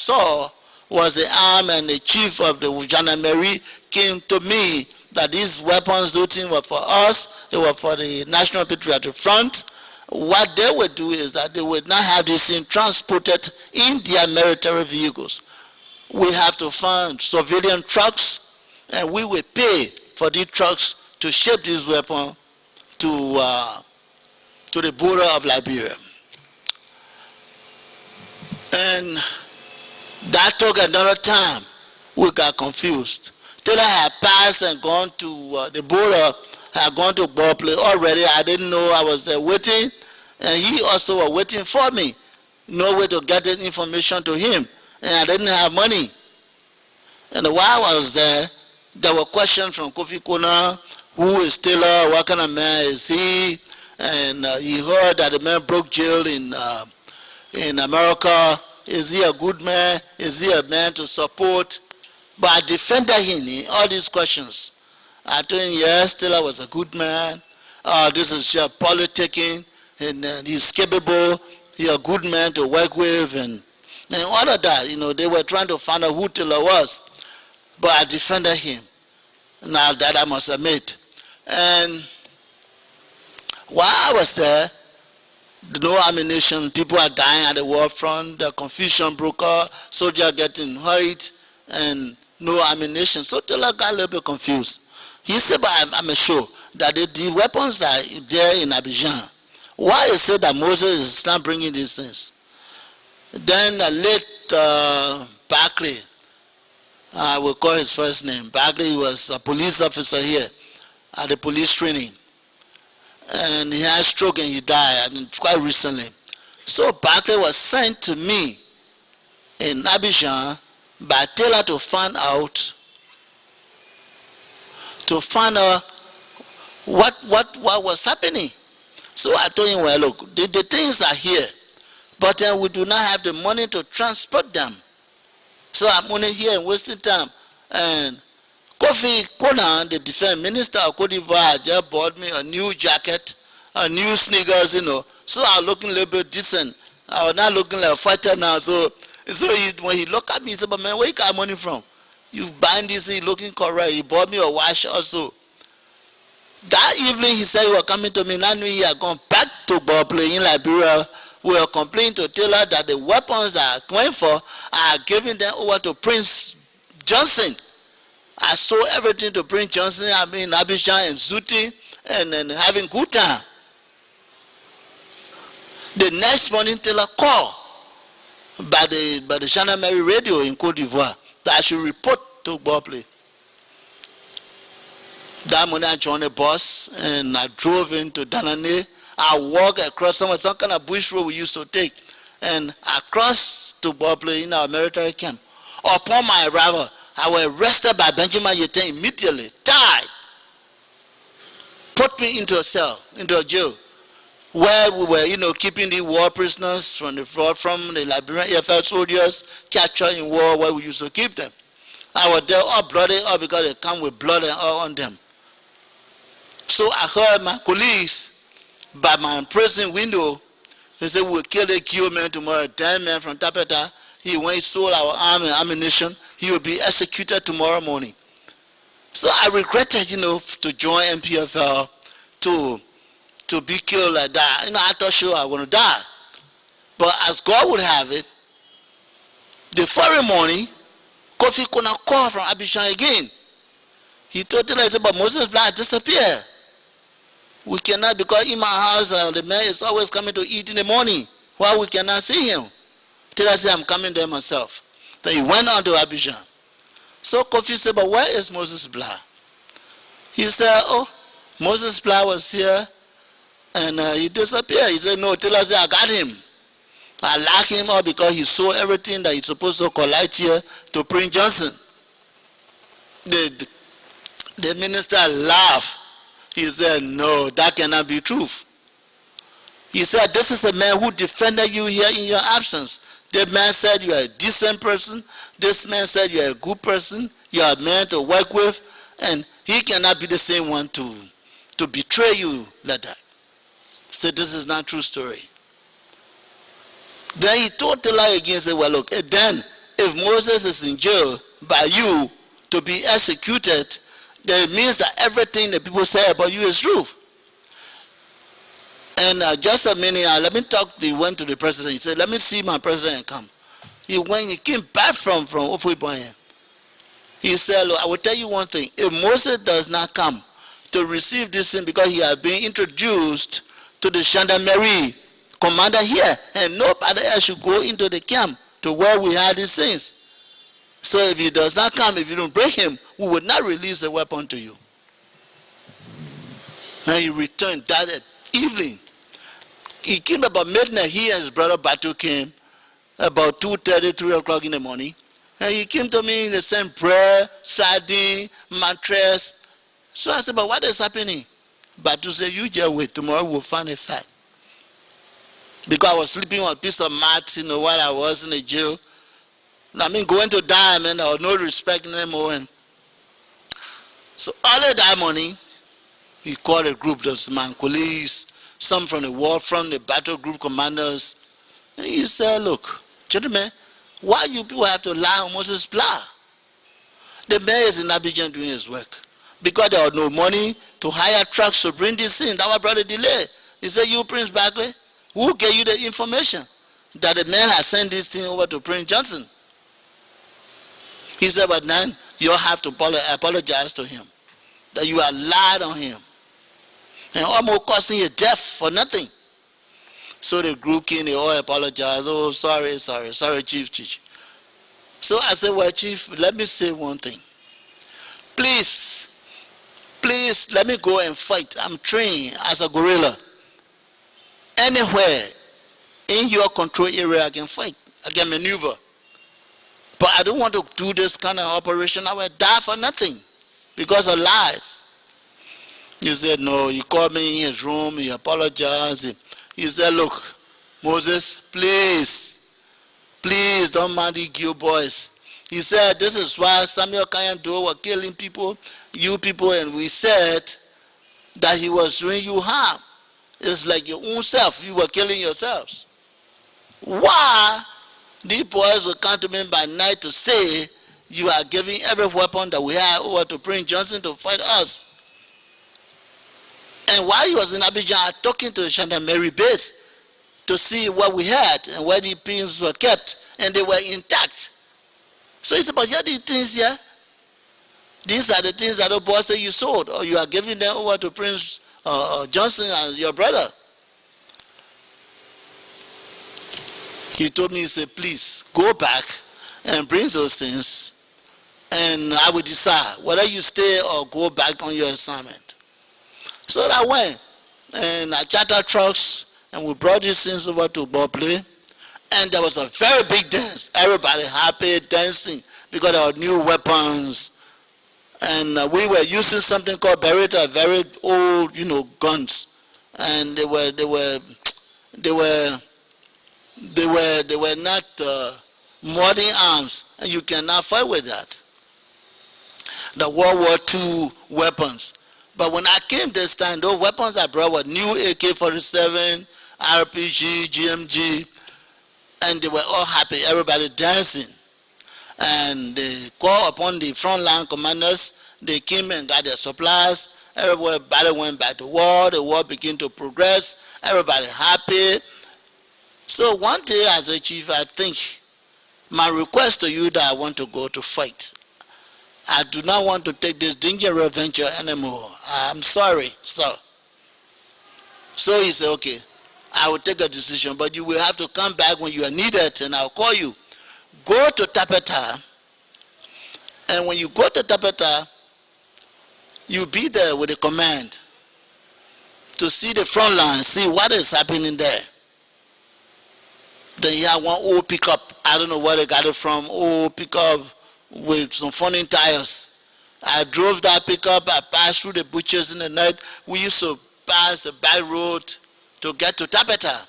saw was the arm, and the chief of the gendarmerie came to me that these weapons, those things were for us, they were for the National Patriotic Front. What they would do is that they would not have this thing transported in their military vehicles. We have to find civilian trucks, and we will pay for these trucks to ship these weapons to the border of Liberia. And that took another time. We got confused. Till I had passed and gone to the border, I had gone to Bopley already. I didn't know I was there waiting, and he also was waiting for me. No way to get the information to him, and I didn't have money. And while I was there were questions from Kofi Kona, who is Taylor, what kind of man is he? And he heard that the man broke jail in America. Is he a good man? Is he a man to support? But I defended him in all these questions. I told him, yes, Taylor was a good man. This is just politicking, and he's capable. He's a good man to work with, and all of that. You know, they were trying to find out who Taylor was. But I defended him. Now that I must admit. And while I was there, no ammunition, people are dying at the war front, the confusion broke out, soldiers getting hurt, and no ammunition. So Taylor got a little bit confused. He said, but I'm sure that the weapons are there in Abidjan. Why is it that Moses is not bringing these things? Then late Barclay, I will call his first name. Barclay was a police officer here at the police training. And he had a stroke and he died, quite recently. So Barclay was sent to me in Abidjan by Taylor to find out what was happening. So I told him, well, look, the things are here, but then we do not have the money to transport them. So I'm only here and wasting time. And Kofi Kona, the defense minister of Cote d'Ivoire, just bought me a new jacket, a new sneakers, you know. So I was looking a little bit decent. I was not looking like a fighter now. So when he looked at me, he said, but man, where you got money from? You buying this, he looking correct. He bought me a watch also. That evening, he said he was coming to me. Now he had gone back to Bopley in Liberia. We were complaining to Taylor that the weapons that are going for are giving them over to Prince Johnson. I sold everything to Prince Johnson, Abidjan and Zuti, and having good time. The next morning, Taylor called by the gendarmerie radio in Cote d'Ivoire that I should report to Bopley. That morning, I joined a bus and I drove into Danane. I walked across some kind of bush road we used to take, and I crossed to Bopley in our military camp. Upon my arrival, I was arrested by Benjamin Yeten immediately, tied, put me into a cell, into a jail, where we were, keeping the war prisoners from the Liberian AFL soldiers captured in war, where we used to keep them. I was there all bloody, all because they come with blood and all on them. So I heard my colleagues by my prison window. They said, we'll kill the Q man tomorrow, 10 men from Tapeta. He went and stole our army and ammunition. He will be executed tomorrow morning. So I regretted, to join MPFL to be killed like that. I thought sure I was going to die. But as God would have it, the following morning, Kofi Kona called from Abidjan again. He told me, but Moses Black disappeared. We cannot, because in my house, the man is always coming to eat in the morning. Why we cannot see him? Till I said, I'm coming there myself. Then he went on to Abidjan. So Kofi said, but where is Moses Black? He said, oh, Moses Black was here, and he disappeared. He said, no, till I said, I got him. I locked him up because he sold everything that he's supposed to collect here to Prince Johnson. The minister laughed. He said, no, that cannot be truth. He said, this is a man who defended you here in your absence. The man said you are a decent person. This man said you are a good person. You are a man to work with. And he cannot be the same one to betray you like that. He said, this is not true story. Then he told the lie again and said, well, look, then if Moses is in jail by you to be executed, then it means that everything the people say about you is true. And just a minute, let me talk. He went to the president. He said, let me see my president come. He came back from Ofuiboye. He said, look, I will tell you one thing. If Moses does not come to receive this thing because he has been introduced to the gendarmerie commander here, and nobody else should go into the camp to where we had these things. So if he does not come, if you don't bring him, we will not release the weapon to you. Now he returned that evening. He came about midnight. He and his brother Batu came about 2:30, 3 o'clock in the morning. And he came to me in the same prayer, sardine, mattress. So I said, but what is happening? Batu said, you just wait. Tomorrow we'll find a fact. Because I was sleeping on a piece of mat, while I was in the jail. I mean, going to die, man, there was no respect anymore. And so early that morning, he called a group, those Mancolis, some from the war front, the battle group commanders. And he said, look, gentlemen, why you people have to lie on Moses' plow? The mayor is in Abidjan doing his work. Because there was no money to hire trucks to bring this in. That was brought a delay. He said, you, Prince Barclay, who gave you the information that the man has sent this thing over to Prince Johnson? He said, but then you have to apologize to him, that you have lied on him, and almost causing you death for nothing. So the group came, they all apologized. Oh, sorry, Chief. So I said, well, Chief, let me say one thing. Please, let me go and fight. I'm trained as a guerrilla. Anywhere in your control area, I can fight. I can maneuver. But I don't want to do this kind of operation. I will die for nothing because of lies. He said, no. He called me in his room. He apologized. He said, look, Moses, please don't mind the Gil boys. He said, this is why Samuel Kayando were killing people, you people, and we said that he was doing you harm. It's like your own self. You were killing yourselves. Why? These boys will come to me by night to say you are giving every weapon that we have over to Prince Johnson to fight us. And while he was in Abidjan, talking to the gendarmerie base to see what we had and where the pins were kept, and they were intact. So he said, but here are the things here. These are the things that the boys say you sold, or you are giving them over to Prince Johnson and your brother. He told me, he said, please go back and bring those things, and I will decide whether you stay or go back on your assignment. So I went, and I chartered trucks, and we brought these things over to Bopley, and there was a very big dance. Everybody happy, dancing, because there were new weapons, and we were using something called Beretta, very old, guns, and they were not modern arms, and you cannot fight with that. The World War II weapons. But when I came this time, those weapons I brought were new AK-47, RPG, GMG, and they were all happy, everybody dancing. And they called upon the frontline commanders. They came and got their supplies. Everybody went back to war. The war began to progress. Everybody happy. So one day as a chief, I think my request to you that I want to go to fight. I do not want to take this dangerous venture anymore. I'm sorry, sir. So he said, okay, I will take a decision, but you will have to come back when you are needed, and I'll call you. Go to Tapeta, and when you go to Tapeta, you'll be there with the command to see the front line, see what is happening there. Then you have one old pickup, I don't know where they got it from, old pickup with some funny tires. I drove that pickup, I passed through the butchers in the night. We used to pass the back road to get to Tapeta.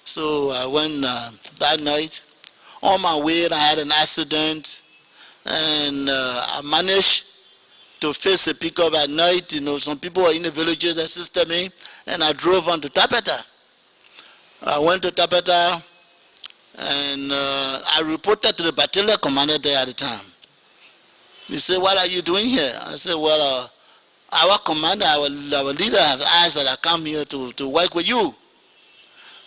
So I went that night. On my way, I had an accident, and I managed to face the pickup at night. Some people were in the villages that assisted me, and I drove on to Tapeta. I went to Tapeta, And I reported to the battalion commander there at the time. He said, "What are you doing here?" I said, "Well, our commander, our leader have asked that I come here to work with you."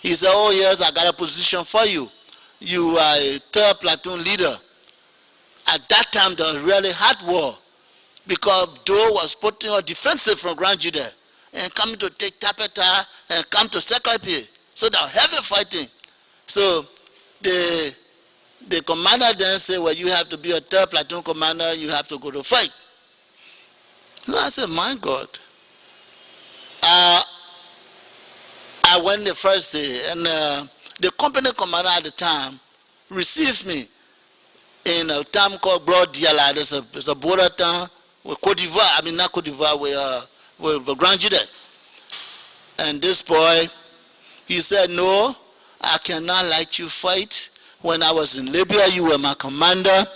He said, "Oh yes, I got a position for you. You are a 3rd platoon leader." At that time, there was really hot war because Doe was putting on defensive from Grand Judah and coming to take Tapeta and come to Sekaipi. So there was heavy fighting. So the commander then said, "Well, you have to be a 3rd platoon commander. You have to go to fight." So I said, "My God." I went the first day, and the company commander at the time received me in a town called Broad Diala. There's a border town with Cote d'Ivoire. I mean, not Cote d'Ivoire, with Grand Judah. And this boy, he said, "No, I cannot let you fight. When I was in Libya, you were my commander,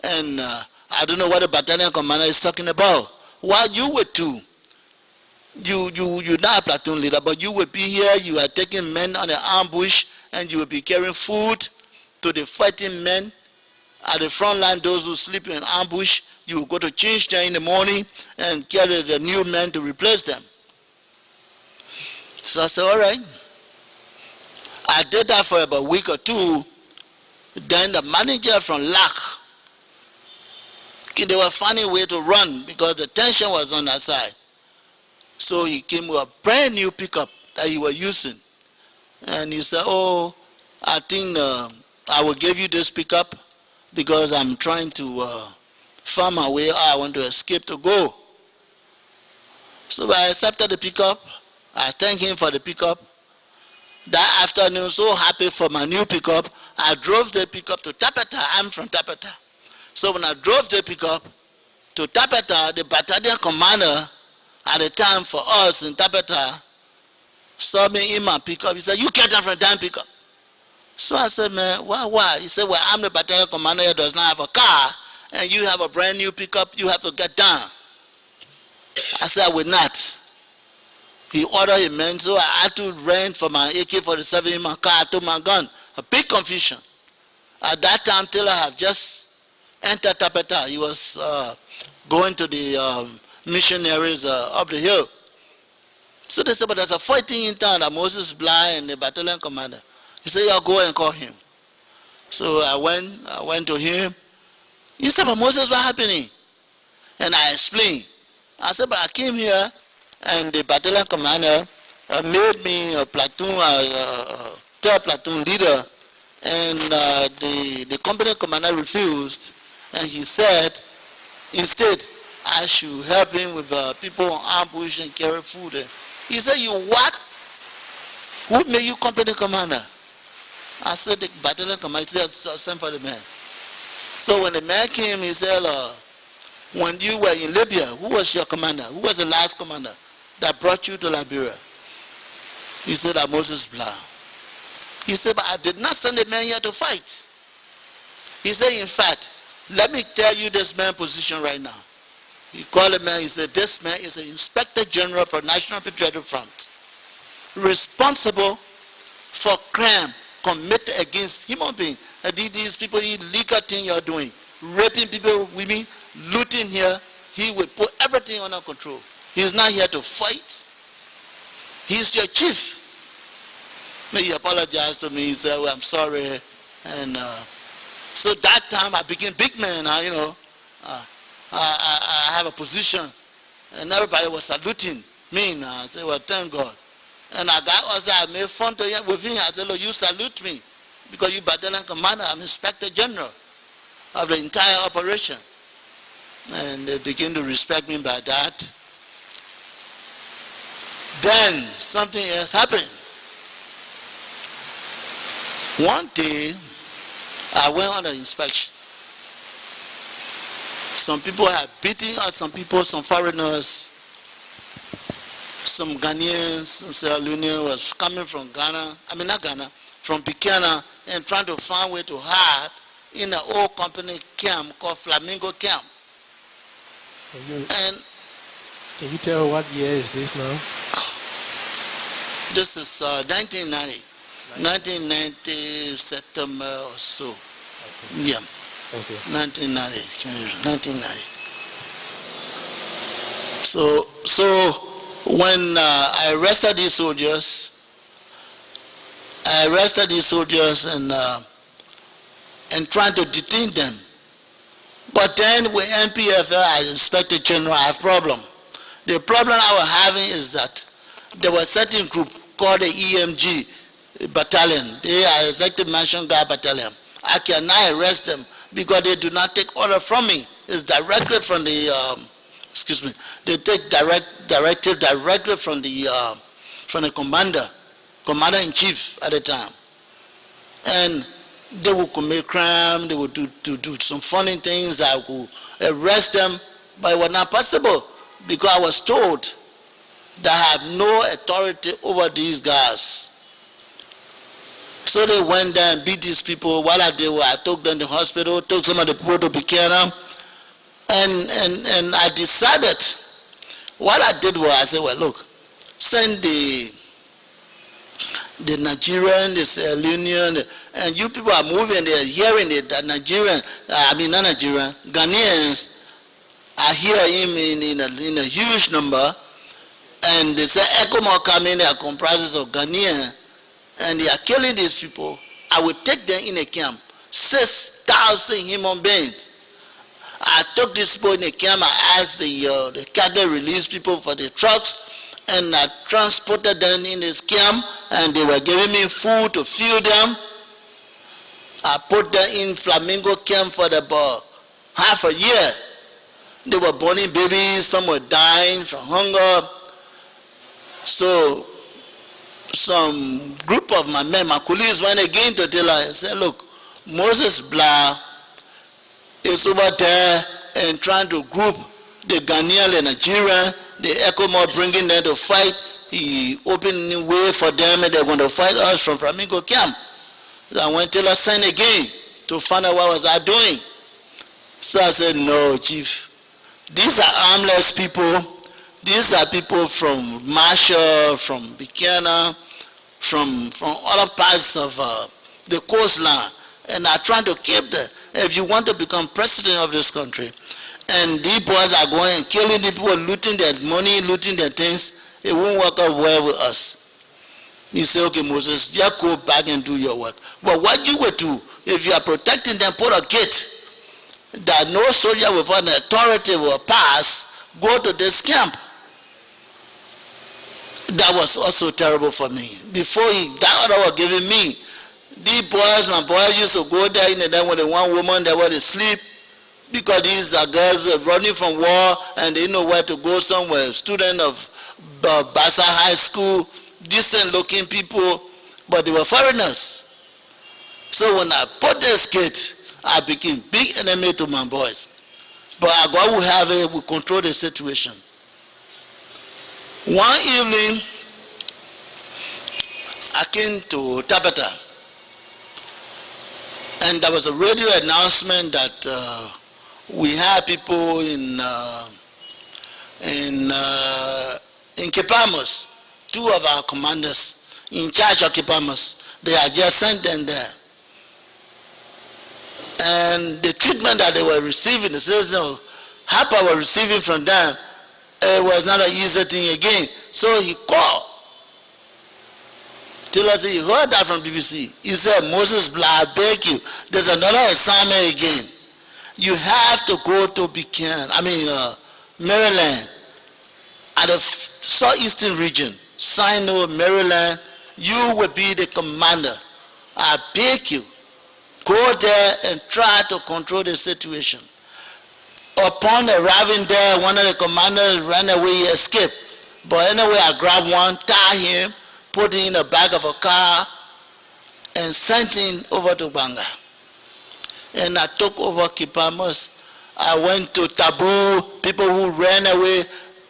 and I don't know what the battalion commander is talking about. While you were two, you're not a platoon leader, but you will be here. You are taking men on an ambush, and you will be carrying food to the fighting men at the front line. Those who sleep in ambush, you will go to change them in the morning and carry the new men to replace them." So I said, "All right." I did that for about a week or two. Then the manager from LAC, they were finding a way to run because the tension was on that side. So he came with a brand new pickup that he was using. And he said, "Oh, I think I will give you this pickup because I'm trying to find my way out. I want to escape to go." So I accepted the pickup. I thanked him for the pickup. That afternoon, so happy for my new pickup, I drove the pickup to Tapeta. I'm from Tapeta. So when I drove the pickup to Tapeta, the battalion commander at the time for us in Tapeta saw me in my pickup. He said, "You get down from that pickup." So I said, "Man, why?" He said, "Well, I'm the battalion commander who does not have a car, and you have a brand new pickup. You have to get down." I said, "I will not." He ordered a man, so I had to rent for my AK-47 in my car. I took my gun. A big confusion. At that time, Taylor had just entered Tapeta. He was going to the missionaries up the hill. So they said, "But there's a fighting in town that Moses Bly and the battalion commander." He said, "Yeah, go and call him." So I went to him. He said, "But Moses, what happening?" And I explained. I said, "But I came here and the battalion commander made me a platoon, 3rd platoon leader, and the company commander refused, and he said instead I should help him with people on ambush and carry food." He said, "You what? Who made you company commander?" I said, "The battalion commander." He said, "Send for the man." So when the man came, he said, "When you were in Libya, who was your commander? Who was the last commander that brought you to Liberia?" He said, "Moses Blah." He said, "But I did not send a man here to fight." He said, "In fact, let me tell you this man's position right now." He called a man. He said, "This man is an Inspector General for National Patriotic Front, responsible for crime committed against human beings. These people, illegal thing you're doing, raping people, women, looting here. He will put everything under control. He's not here to fight. He's your chief." He apologized to me. He said, "Well, I'm sorry." And so that time I became big man. I have a position, and everybody was saluting me now. I said, "Well, thank God." And I made fun with him. I said, "Look, you salute me because you battalion commander. I'm Inspector General of the entire operation." And they begin to respect me by that. Then something else happened. One day, I went on an inspection. Some people had beaten us, some foreigners, some Ghanaians, some Sierra Leoneans was coming from Ghana, from Buchanan, and trying to find a way to hide in an old company camp called Flamingo Camp. Can you tell what year is this now? This is 1990. 1990 September or so. Okay. Yeah. Thank you. 1990. So when I arrested these soldiers and trying to detain them. But then with NPFL as Inspector General, I have problem. The problem I was having is that there was a certain group called the EMG Battalion. They are Executive Machine Guard Battalion. I cannot arrest them because they do not take order from me. It's directly from the, they take directive directly from the commander-in-chief at the time. And they would commit crime, they would do some funny things, I would arrest them, but it was not possible because I was told that I have no authority over these guys. So they went there and beat these people. What I did was I took them to the hospital, took some of the people to Buchanan, and I decided, what I did was I said, well, look, send the Nigerian, the Sierra Leonean, and you people are moving, they're hearing it, that Ghanaians are hearing him in a huge number, and they say ECOMOG coming, they are comprises of Ghanaian, and they are killing these people. I will take them in a camp, 6,000 human beings. I took these people in a camp, I asked the cattle release people for the trucks, and I transported them in this camp, and they were giving me food to feed them. I put them in Flamingo camp for about half a year. They were born babies, some were dying from hunger. So some group of my men, my colleagues, went again to tell her and said, look, Moses Blah is over there and trying to group the Ghanaian and Nigerian, the ECOMOG bringing them to fight. He opened a way for them and they're going to fight us from Flamingo camp. So I went to Taylor Sign again to find out what was I doing. So I said, no, Chief. These are armless people. These are people from Marshall, from Buchanan, from other parts of the coastline. And I'm trying to keep them. If you want to become president of this country, and these boys are going and killing the people, looting their money, looting their things, it won't work out well with us. You say, okay, Moses, just go back and do your work. But what you would do, if you are protecting them, put a gate that no soldier without an authority will pass, go to this camp. That was also terrible for me. Before that order was given me, these boys, my boys used to go there, and then when they want woman, they were to sleep, because these are girls running from war and they know where to go somewhere. Student of Bassa High School, decent looking people, but they were foreigners. So when I put this gate, I became big enemy to my boys. But God will have it, will control the situation. One evening, I came to Tabata, and there was a radio announcement that we had people in Kipamos, two of our commanders in charge of Kipamos. They had just sent them there. And the treatment that they were receiving, the citizens help I was receiving from them, it was not an easy thing again. So he called. Till us, he heard that from BBC. He said, Moses Blah, I beg you, there's another assignment again. You have to go to Maryland, at the southeastern region, Sino, Maryland. You will be the commander. I beg you, go there and try to control the situation. Upon arriving there, one of the commanders ran away, he escaped. But anyway, I grabbed one, tied him, put him in the back of a car, and sent him over to Banga. And I took over Kipamos. I went to Taboo, people who ran away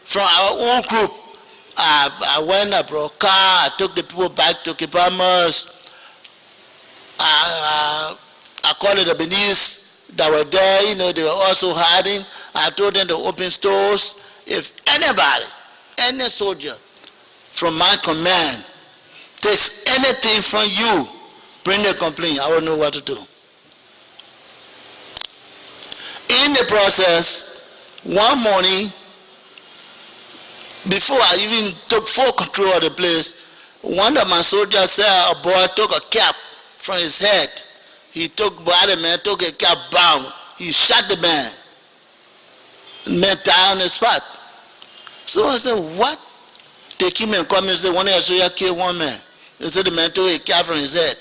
from our own group. I went, I brought a car, I took the people back to Kipamos. I called the Beninese that were there, they were also hiding. I told them to open stores. If anybody, any soldier from my command takes anything from you, bring the complaint. I will know what to do. In the process, one morning, before I even took full control of the place, one of my soldiers said a boy took a cap from his head. He took the man, took a cap, bam. He shot the man. The man died on the spot. So I said, what? They came and come and said, one of your soldiers killed one man. They said the man took a cap from his head.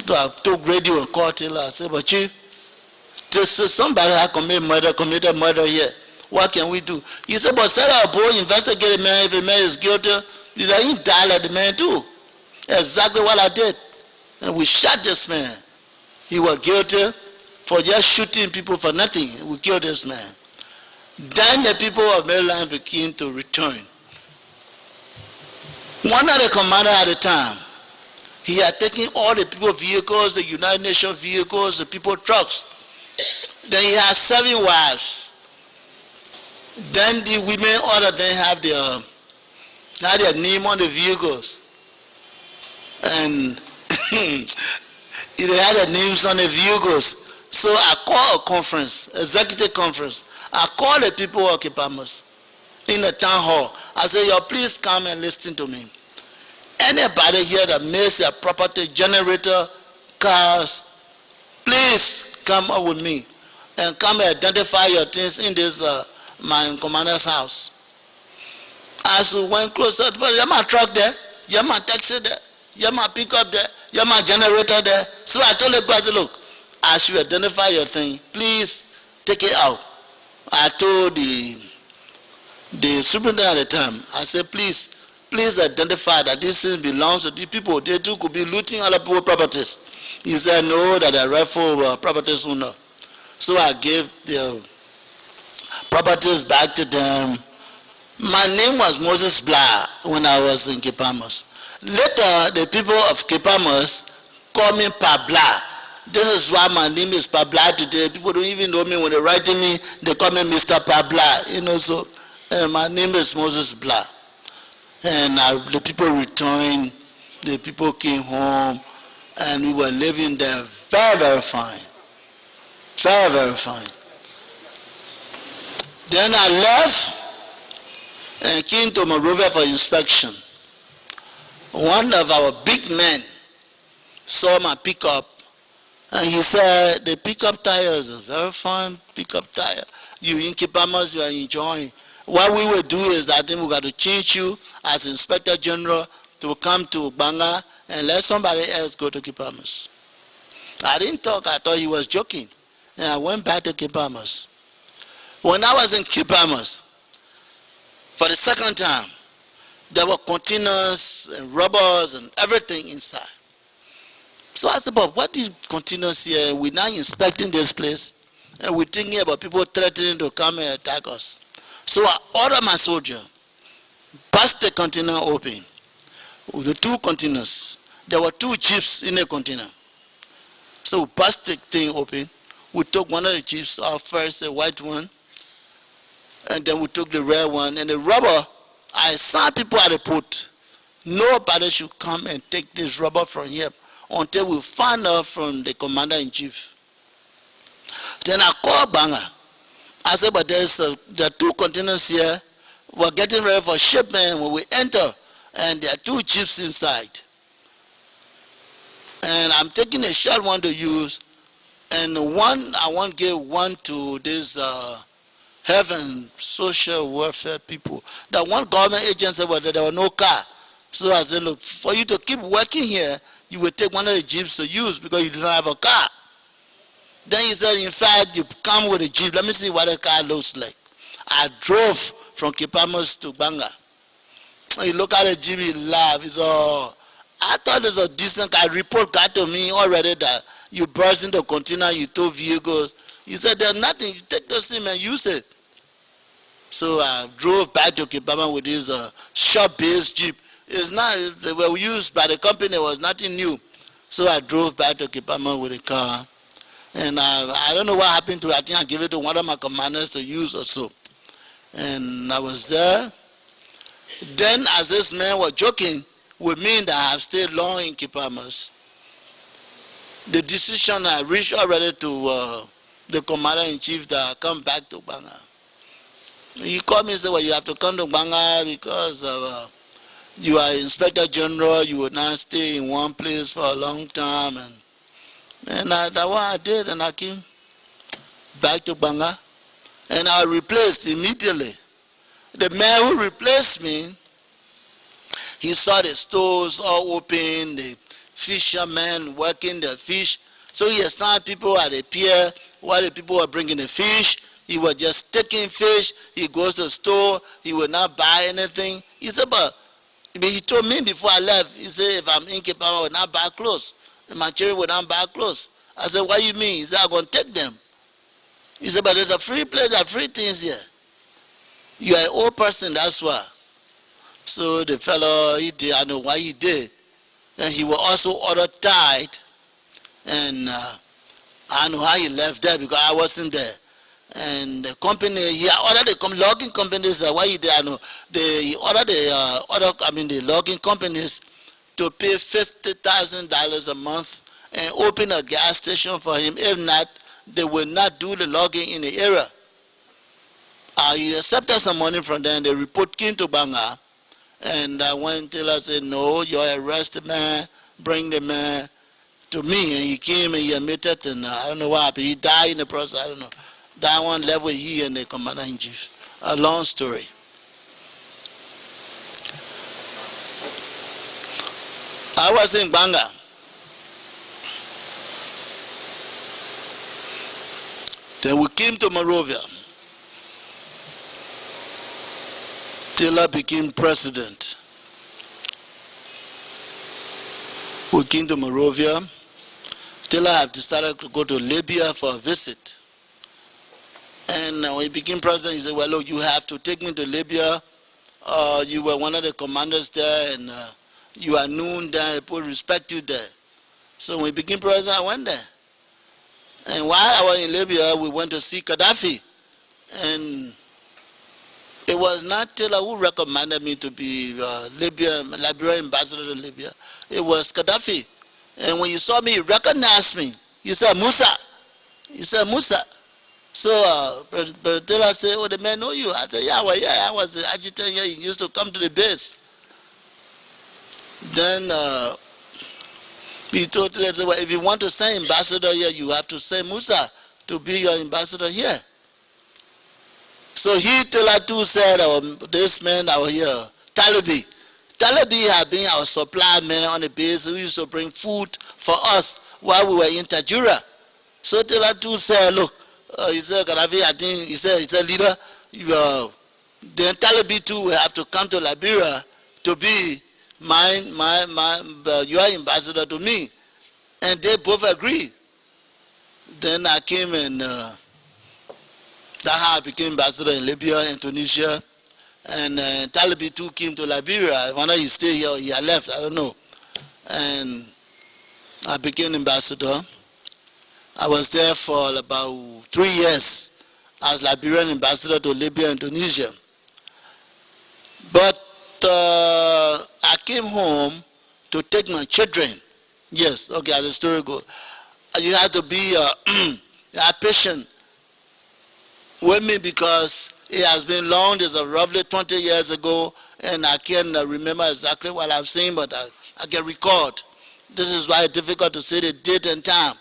So I took radio and called Taylor. I said, but chief, somebody had committed murder here. What can we do? He said, but set up a boy, investigate the man. If the man is guilty, you didn't die like the man too. Exactly what I did. And we shot this man. He was guilty for just shooting people for nothing. We killed this man. Then the people of Maryland began to return. One of the commanders at the time, he had taken all the people vehicles, the United Nations vehicles, the people trucks. Then he had 7 wives. Then the women, all of them had their name on the vehicles. And they had their names on the vehicles. So I called a conference, executive conference. I called the people of Kipamas in the town hall. I said, yo, please come and listen to me. Anybody here that makes their property, generator, cars, please come up with me and come and identify your things in this my commander's house. As we went closer, you have my truck there, you have my taxi there, you have my pickup there, you have my generator there. So I told the guy, look, as you identify your thing, please take it out. I told the superintendent at the time, I said, please identify that this thing belongs to the people. They too could be looting other people's properties. He said, no, that are rightful properties owner. So I gave the properties back to them. My name was Moses Blah when I was in Kipamas. Later, the people of Kipamas call me Pabla. This is why my name is Pabla today. People don't even know me. When they write to me, they call me Mr. Pabla. You know, so my name is Moses Blah. And the people returned, the people came home, and we were living there very, very fine. Very, very fine. Then I left and came to Monrovia for inspection. One of our big men saw my pickup, and he said, the pickup tire is a very fine pickup tire. You in Kipamas, you are enjoying. What we will do is that I think we got to change you as Inspector General to come to Banga and let somebody else go to Kipamas. I didn't talk, I thought he was joking. And I went back to Kipamas. When I was in Kipamas, for the second time, there were containers and rubbers and everything inside. So I said, but what is containers here? We're now inspecting this place, and we're thinking about people threatening to come and attack us. So I ordered my soldier, bust the container open. With the 2 containers, there were 2 jeeps in the container. So we bust the thing open. We took one of the jeeps out first, the white one, and then we took the red one. And the rubber, I signed people at the port. Nobody should come and take this rubber from here until we find out from the commander-in-chief. Then I called Banga. I said, but there are 2 containers here. We're getting ready for shipment when we enter, and there are 2 jeeps inside. And I'm taking a short one to use, and one I want to give one to this health and social welfare people. That one government agent said, well, there were no car. So I said, look, for you to keep working here, you will take one of the jeeps to use because you do not have a car. Then he said, in fact, you come with a jeep. Let me see what a car looks like. I drove from Kipamas to Banga. He looked at the jeep, he laughed. He said, oh, I thought it was a decent car. Report got to me already that you burst in the container, you tow vehicles. He said, there's nothing. You take the sim and use it. So I drove back to Kipamas with this shop-based jeep. It's not, they were used by the company. It was nothing new. So I drove back to Kipamas with a car. And I don't know what happened to it. I think I gave it to one of my commanders to use or so. And I was there. Then as this man was joking, would mean that I have stayed long in Kipamas. The decision I reached already to the commander-in-chief that I come back to Banga. He called me and said, well, you have to come to Banga because you are Inspector General, you would not stay in one place for a long time. And that's what I did, and I came back to Banga. And I replaced immediately. The man who replaced me, he saw the stores all open, the fishermen working the fish. So he assigned people at the pier while the people were bringing the fish. He was just taking fish. He goes to the store. He would not buy anything. He said, but he told me before I left, he said, if I'm in Cape Town, I will not buy clothes. And my children will not buy clothes. I said, what do you mean? He said, I'm going to take them. He said, but there's a free place, there are free things here. You are an old person, that's why. So the fellow, he did, I know why he did. And he was also ordered tied. And I know how he left there because I wasn't there. And the company, he ordered the logging companies, why he did, I know. He ordered the logging companies to pay $50,000 a month and open a gas station for him. If not, they will not do the logging in the area. He accepted some money from them. The report came to Banga. And when Taylor said, no, you arrest the man, bring the man to me. And he came and he admitted, and I don't know what happened. He died in the process, I don't know. That one left with he and the commander-in-chief. A long story. I was in Banga. Then we came to Monrovia. Taylor became president. We came to Monrovia. Taylor had decided to go to Libya for a visit. And when he became president, he said, well, look, you have to take me to Libya. You were one of the commanders there, and you are known there, people respect you there. So when he became president, I went there. And while I was in Libya, we went to see Gaddafi. And it was not Taylor who recommended me to be Liberian ambassador to Libya. It was Gaddafi. And when you saw me, you recognized me. You said, Musa. You said, Musa. So Taylor said, oh, the man know you. I said, yeah, well, yeah, I was the adjutant here. He used to come to the base. Then he told Taylor, well, if you want to send ambassador here, you have to send Musa to be your ambassador here. So he, Taylor too, said, this man out here, Talibi. Talibi had been our supply man on the base. He used to bring food for us while we were in Tajura. So Taylor too said, look, he said, Gaddafi, I think, he said, leader, then Talibi too will have to come to Liberia to be your ambassador to me. And they both agreed. Then I came and that's how I became ambassador in Libya and Tunisia. And Talibi too came to Liberia. Whether he stayed here or he had left, I don't know. And I became ambassador. I was there for about 3 years as Liberian ambassador to Libya and Tunisia. But I came home to take my children. Yes, okay, as the story goes. You have to be patient with me because it has been long. This is roughly 20 years ago, and I can't remember exactly what I'm saying, but I can record. This is why it's difficult to say the date and time.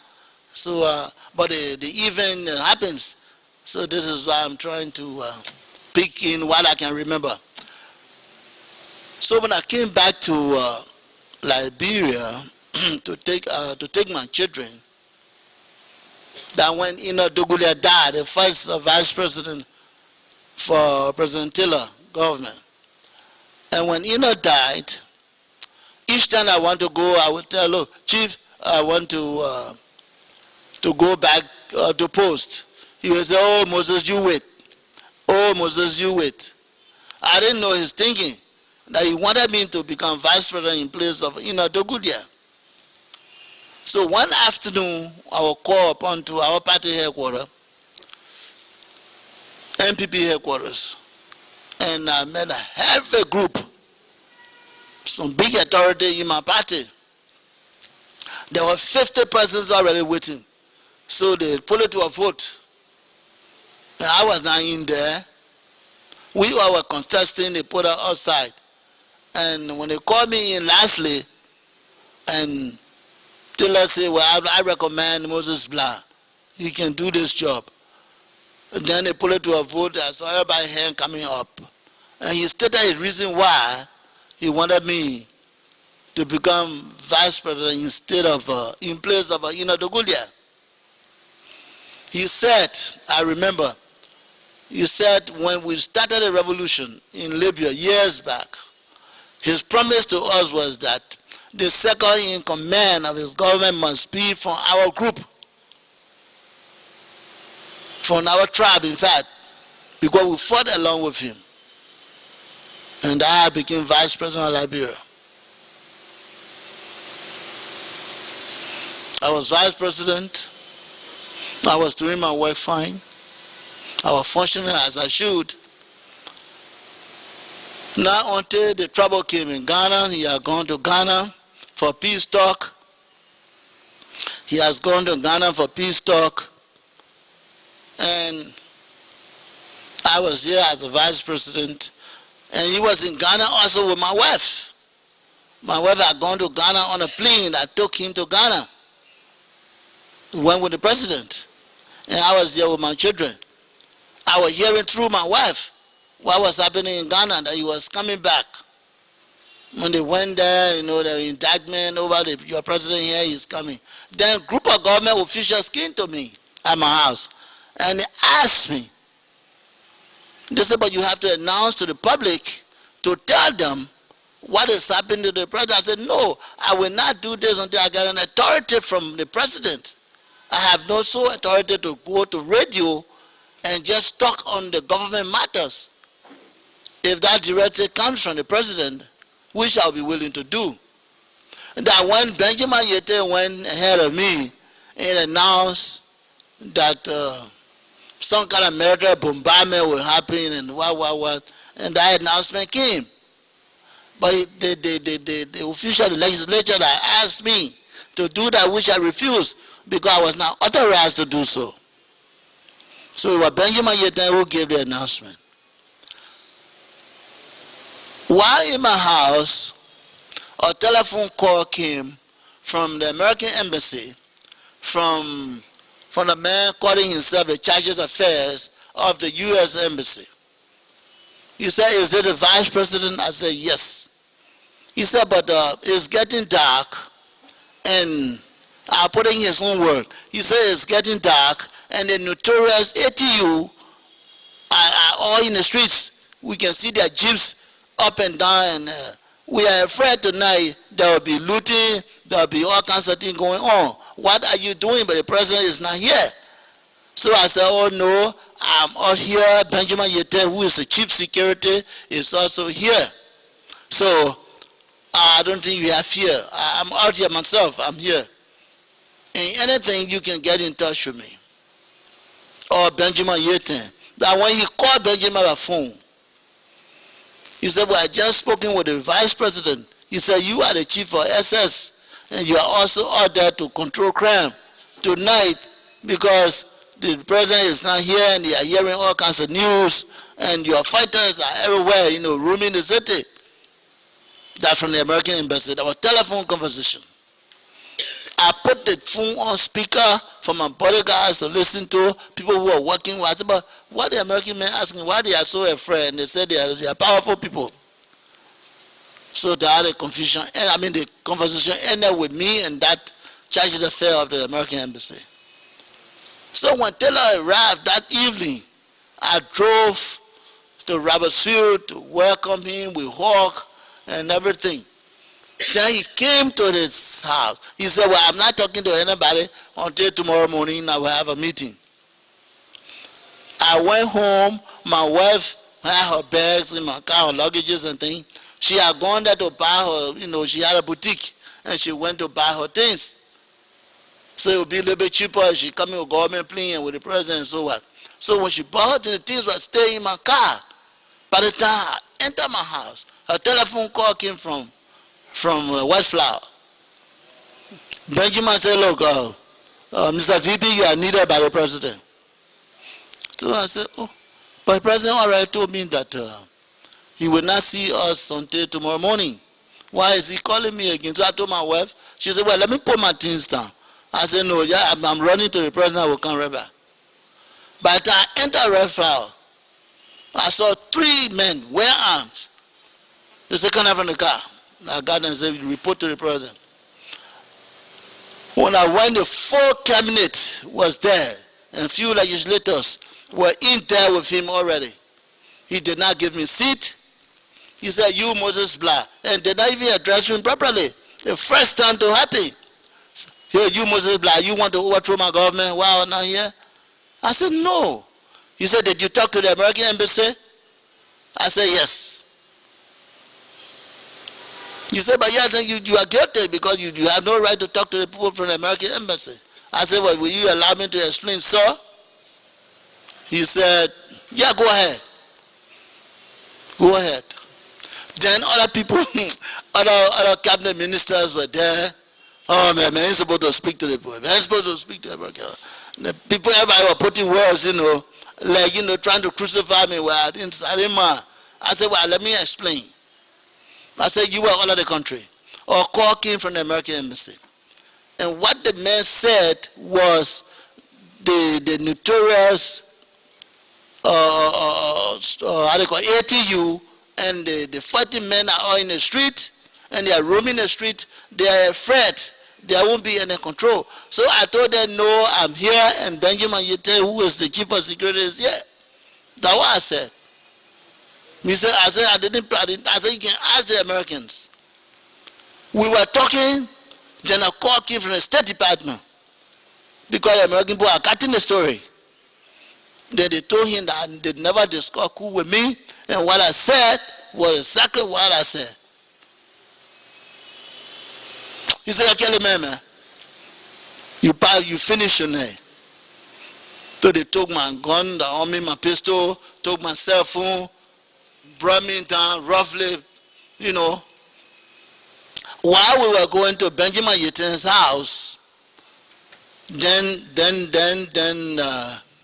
So, but the event happens. So this is why I'm trying to pick in what I can remember. So when I came back to Liberia to take my children, that when Dogulia died, the first vice president for President Taylor government, and when died, each time I want to go, I would tell, look, Chief, I want to go back to post. He would say, oh, Moses, you wait. Oh, Moses, you wait. I didn't know his thinking, that he wanted me to become vice president in place of Dogulia. So one afternoon, I will call upon to our party headquarters, MPP headquarters, and I met a heavy group, some big authority in my party. There were 50 persons already waiting. So they put it to a vote. And I was not in there. We all were contesting, they put us outside. And when they called me in lastly, and tell us, say, well, I recommend Moses Blah. He can do this job. And then they put it to a vote. I saw everybody's hand coming up. And he stated his reason why he wanted me to become vice president instead of, in place of Ina Dogulia. He said, I remember, he said when we started a revolution in Libya years back, his promise to us was that the second in command of his government must be from our group, from our tribe, in fact, because we fought along with him. And I became vice president of Liberia. I was vice president. I was doing my work fine. I was functioning as I should. Now until the trouble came in Ghana, he had gone to Ghana for peace talk. He has gone to Ghana for peace talk. And I was here as a vice president. And he was in Ghana also with my wife. My wife had gone to Ghana on a plane that took him to Ghana. We went with the president. And I was there with my children. I was hearing through my wife what was happening in Ghana, that he was coming back. When they went there, the indictment over your president here is coming. Then a group of government officials came to me at my house. And they asked me, they said, but you have to announce to the public to tell them what is happening to the president. I said, no, I will not do this until I get an authority from the president. I have no sole authority to go to radio and just talk on the government matters. If that directive comes from the president, which I'll be willing to do. And that when Benjamin Yete went ahead of me and announced that some kind of military bombardment will happen and what, and that announcement came. But the official, the legislature that asked me to do that, which I refused because I was not authorized to do so. So it was Benjamin Yete who gave the announcement. While in my house, a telephone call came from the American embassy, from the man calling himself the Charges Affairs of the U.S. Embassy. He said, is it the vice president? I said, yes. He said, but it's getting dark, and I'll put in his own word. He said, it's getting dark, and the notorious ATU are all in the streets. We can see their jeeps up and down, and we are afraid tonight there will be looting, there will be all kinds of things going on. What are you doing? But the president is not here. So I said, oh no, I'm out here. Benjamin Yete, who is the chief security, is also here. So I don't think you have fear. I'm out here myself. I'm here. And anything, you can get in touch with me. Or Benjamin Yete. That when he called Benjamin by phone, he said, well, I just spoken with the vice president. He said, you are the chief of SS, and you are also out there to control crime tonight because the president is not here and they are hearing all kinds of news and your fighters are everywhere, roaming the city. That's from the American embassy. That was telephone conversation. I put the phone on speaker for my bodyguards to listen to, people who are working. I said, but what the American men asking, why they are so afraid? And they said they are powerful people. So they had a confusion. And the conversation ended with me and that Charge Affair of the American embassy. So when Taylor arrived that evening, I drove to Robertsfield to welcome him with hug and everything. Then he came to this house. He said, well, I'm not talking to anybody until tomorrow morning. I will have a meeting. I went home. My wife had her bags in my car, her luggages and things. She had gone there to buy her, she had a boutique, and she went to buy her things. So it would be a little bit cheaper if she come in with government plane and with the president and so what. So when she bought the things were staying in my car. By the time I entered my house, her telephone call came from from White Flower. Benjamin said, look, Mr. VP, you are needed by the president. So I said, oh, but the president already told me that he will not see us until tomorrow morning. Why is he calling me again? So I told my wife, she said, well, let me put my things down. I said, no, yeah, I'm running to the president, I will come right back. By the time I entered Red Flower, I saw 3 men, well armed. They said, come out from the car. I got them and said, report to the president. When I went, the full cabinet was there, and few legislators were in there with him already. He did not give me a seat. He said, you Moses Blah, and did not even address him properly. The first time to happen. Here, you Moses Blah, you want to overthrow my government? Wow, not here. I said, no. He said, did you talk to the American embassy? I said, yes. He said, but yeah, I think you are guilty because you have no right to talk to the people from the American embassy. I said, well, will you allow me to explain, sir? He said, yeah, go ahead. Go ahead. Then other people, other cabinet ministers were there. Oh man, you're supposed to speak to the people. Man, you're supposed to speak to the American. The people, everybody were putting words, trying to crucify me. Well, I didn't mind. I said, well, let me explain. I said, you were all over the country. Or call came from the American embassy. And what the man said was the notorious ATU and the fighting men are all in the street and they are roaming the street. They are afraid there won't be any control. So I told them, no, I'm here, and Benjamin Yete, who is the chief of security, is here. That's what I said. I said, I said, you can ask the Americans. We were talking, then a call came from the State Department because the American people are cutting the story. Then they told him that they never discussed cool with me, and what I said was exactly what I said. He said, I tell man, you finish your name. So they took my gun, the army, my pistol, took my cell phone, brought me down roughly, While we were going to Benjamin Yetin's house, then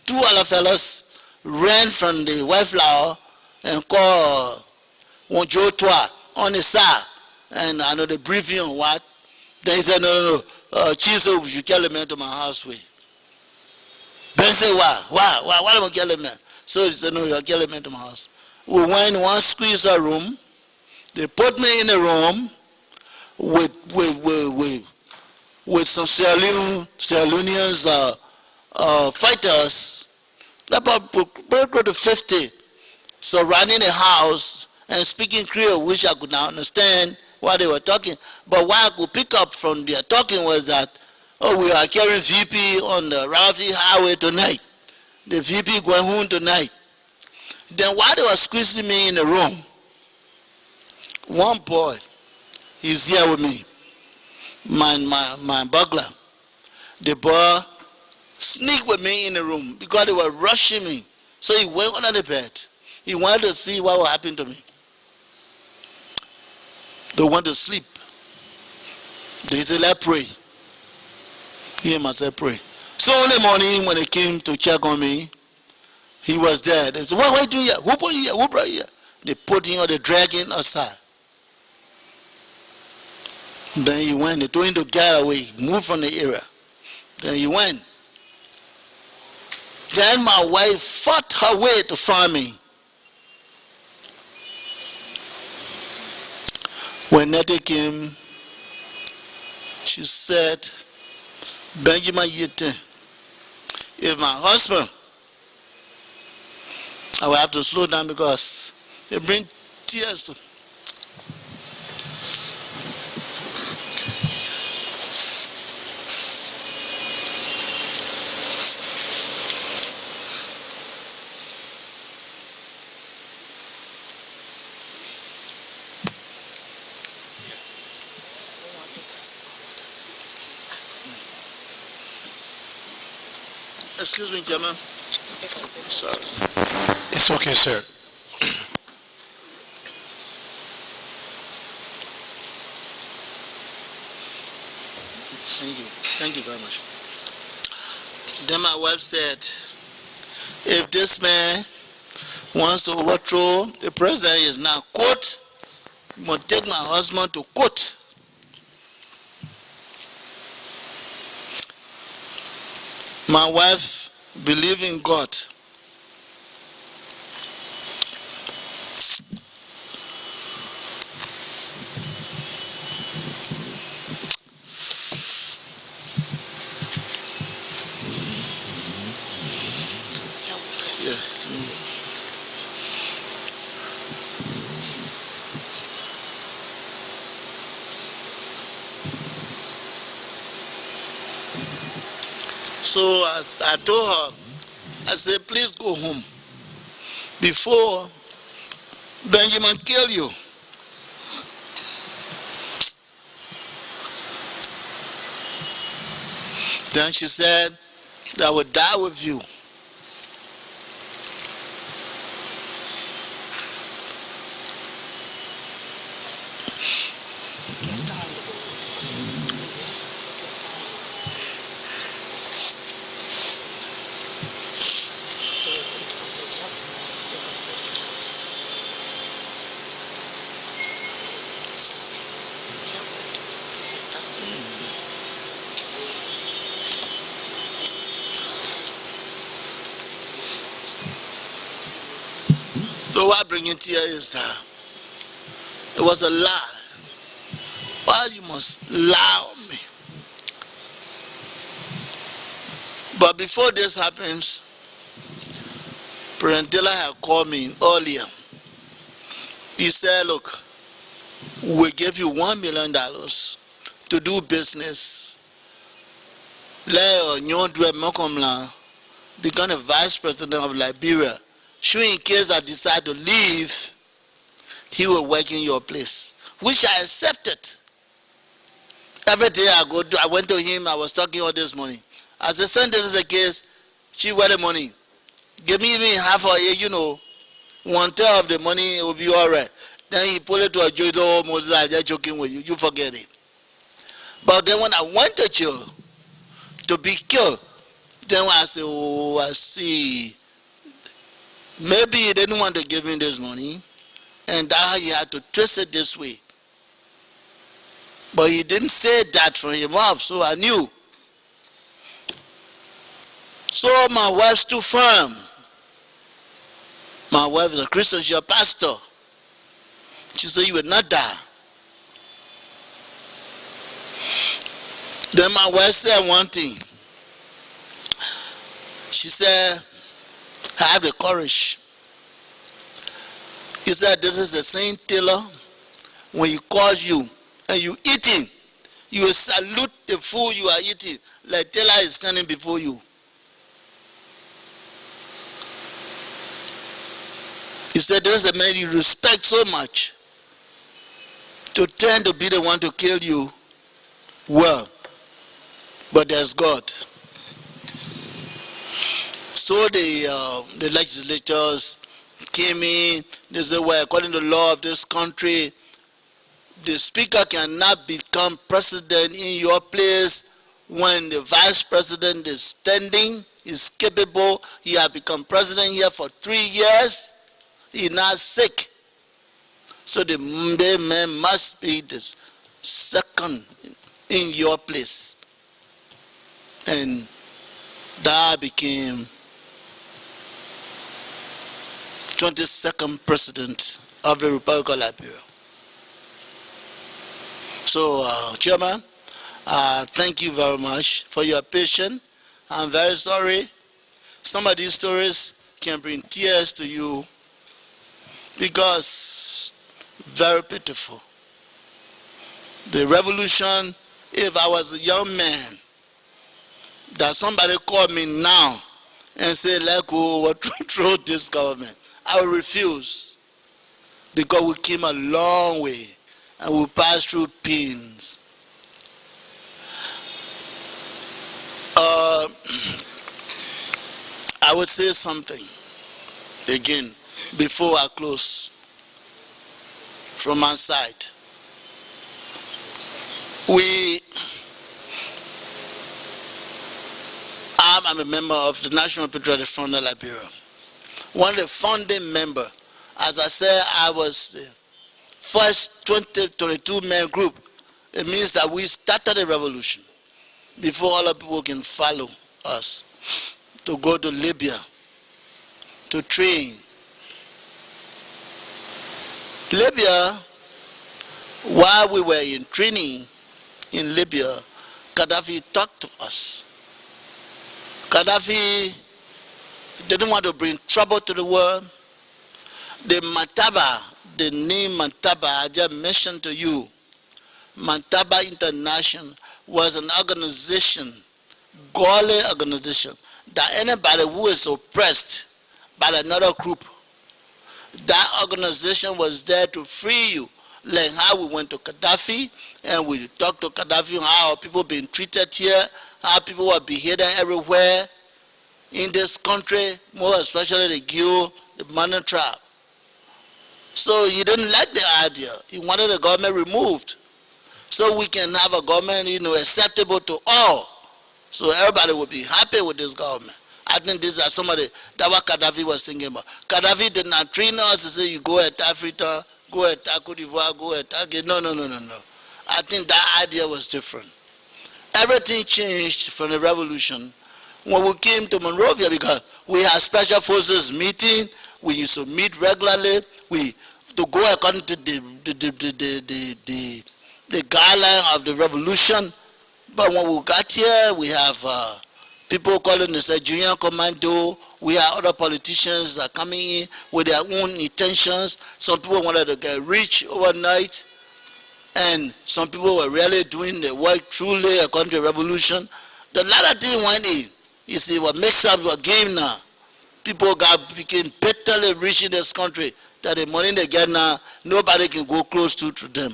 2 other fellas ran from the White Flower and called one Joe Twa on the side. And I know the briefing on what. Then he said, no, Chief, so you kill a man to my house way. Ben said, why am I kill a man? So he said, no, you're killing a man to my house. We went in one squeeze room. They put me in a room with some Sierra Leoneans fighters, about close to 50, surrounding the house and speaking Creole, which I could not understand what they were talking. But what I could pick up from their talking was that, we are carrying VP on the Rafi Highway tonight. The VP going home tonight. Then while they were squeezing me in the room, one boy is here with me, my burglar. The boy sneaked with me in the room because they were rushing me. So he went under the bed. He wanted to see what would happen to me. They went to sleep. They said, let's pray. He and myself pray. So in the morning when they came to check on me, he was there. They said, what are you doing here? Who put you here? Who brought you here? They put him or they drag him aside. Then he went, they told him to get away, move from the area. Then he went. Then my wife fought her way to find me. When Nettie came, she said, Benjamin Yete, if my husband, I will have to slow down because it brings tears to me. Excuse me, Chairman. Sorry. It's okay, sir. Thank you very much. Then my wife said, if this man wants to overthrow the president, he is now court, you must take my husband to court. My wife believed in God. So I told her, I said, please go home before Benjamin kill you. Then she said, I will die with you. So what bringing it here is it was a lie. Why you must lie on me? But before this happens, President Taylor had called me earlier. He said, look, we give you $1 million to do business. Let become the vice president of Liberia. Sure, in case I decide to leave, he will work in your place, which I accepted. Every day I went to him, I was talking all this money. I said, son, this is the case, she want the money. Give me even half of it, 1/3 of the money, it will be all right. Then he pulled it to a joint, oh, Moses, I'm just joking with you, you forget it. But then when I went to jail to be killed, then I said, oh, I see. Maybe he didn't want to give me this money, and that he had to twist it this way. But he didn't say that from his mouth, so I knew. So my wife stood firm. My wife is a Christian, she's a pastor. She said, you will not die. Then my wife said one thing. She said, have the courage. He said, this is the same Taylor, when he calls you and you eating, you will salute the food you are eating, like Taylor is standing before you. He said, there's a man you respect so much to tend to be the one to kill you. Well, but there's God. So the legislators came in, they said, well, according to the law of this country, the speaker cannot become president in your place when the vice president is standing, is capable. He has become president here for 3 years. He is not sick. So the man must be the second in your place. And that became 22nd president of the Republic of Liberia. So, Chairman, thank you very much for your patience. I'm very sorry. Some of these stories can bring tears to you because very pitiful. The revolution, if I was a young man, that somebody called me now and said, let's go overthrow this government, I will refuse, because we came a long way and we passed through pains. I would say something again before I close from my side. time, I'm a member of the National Patriotic Front of Liberia. One of the founding members. As I said, I was the first 22-man group. It means that we started a revolution before other people can follow us to go to Libya to train. Libya, while we were in training in Libya, Gaddafi talked to us. Gaddafi didn't want to bring trouble to the world. The Mantaba, the name Mantaba I just mentioned to you, Mantaba International was an organization, godly organization, that anybody who is oppressed by another group, that organization was there to free you. Like how we went to Gaddafi and we talked to Gaddafi on how people being treated here, how people were beheaded everywhere in this country, more especially the Gio, the Manu tribe. So he didn't like the idea. He wanted the government removed so we can have a government, acceptable to all. So everybody would be happy with this government. I think these are some of that's what Gaddafi was thinking about. Gaddafi did not train us to say you go at Africa, go at Cote d'Ivoire, go at Target. No. I think that idea was different. Everything changed from the revolution when we came to Monrovia, because we had special forces meeting. We used to meet regularly. To go according to the guideline of the revolution. But when we got here, we have people calling us a junior commando. We have other politicians that are coming in with their own intentions. Some people wanted to get rich overnight, and some people were really doing the work truly according to the revolution. The latter thing went in. You see, what makes up a game now. People became bitterly rich in this country, that the money they get now, nobody can go close to them.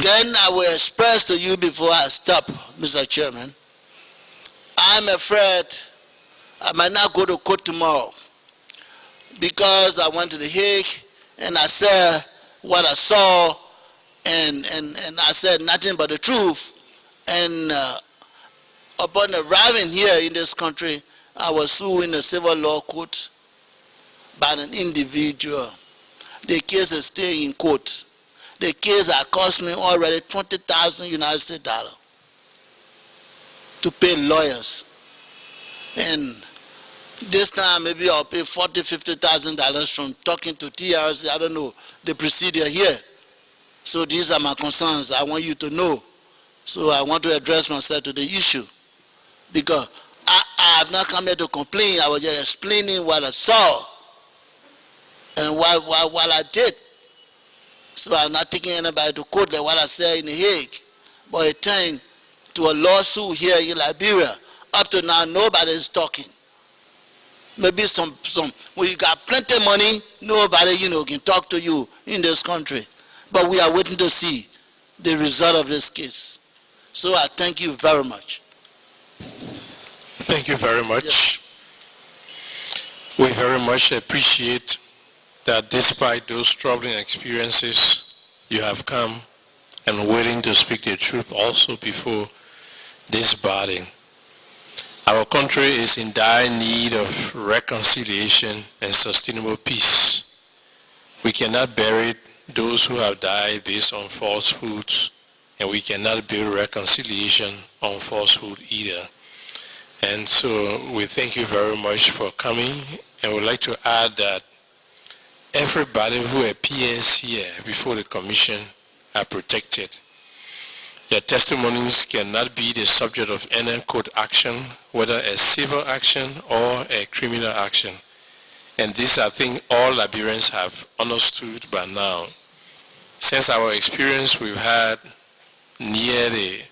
Then I will express to you before I stop, Mr. Chairman, I'm afraid I might not go to court tomorrow, because I went to The Hague and I said what I saw, and I said nothing but the truth. And upon arriving here in this country, I was sued in a civil law court by an individual. The case is still in court. The case has cost me already $20,000 United States dollars to pay lawyers. And this time maybe I'll pay $40,000, $50,000 from talking to TRC. I don't know the procedure here. So these are my concerns. I want you to know. So I want to address myself to the issue, because I have not come here to complain. I was just explaining what I saw and what I did. So I'm not taking anybody to court like what I said in The Hague. But it turned to a lawsuit here in Liberia. Up to now, nobody is talking. Maybe some when you got plenty of money, nobody, can talk to you in this country. But we are waiting to see the result of this case. So I thank you very much. Thank you very much. Yes. We very much appreciate that despite those troubling experiences, you have come and willing to speak the truth also before this body. Our country is in dire need of reconciliation and sustainable peace. We cannot bury those who have died based on falsehoods, and we cannot build reconciliation on falsehood either. And so we thank you very much for coming, and we'd like to add that everybody who appears here before the commission are protected. Their testimonies cannot be the subject of any court action, whether a civil action or a criminal action. And this, I think, all Liberians have understood by now. Since our experience, we've had nearly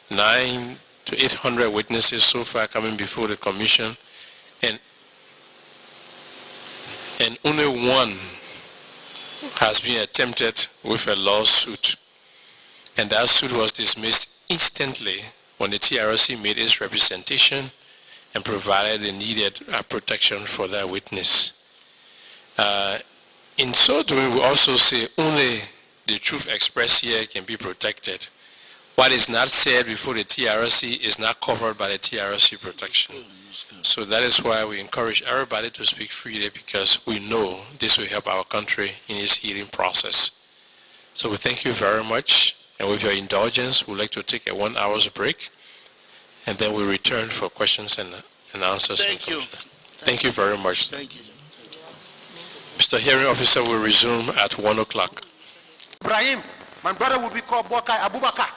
900 to 800 witnesses so far coming before the commission, and only one has been attempted with a lawsuit, and that suit was dismissed instantly when the TRC made its representation and provided the needed protection for that witness. In so doing, we also say only the truth expressed here can be protected. what is not said before the TRC is not covered by the TRC protection. So that is why we encourage everybody to speak freely, because we know this will help our country in its healing process. So we thank you very much, and with your indulgence, we'd like to take a 1 hour break, and then we return for questions and answers. Thank you. Thank you very much. Thank you. Mr. Hearing Officer will resume at 1 o'clock. Ibrahim, my brother would be called Abubakar.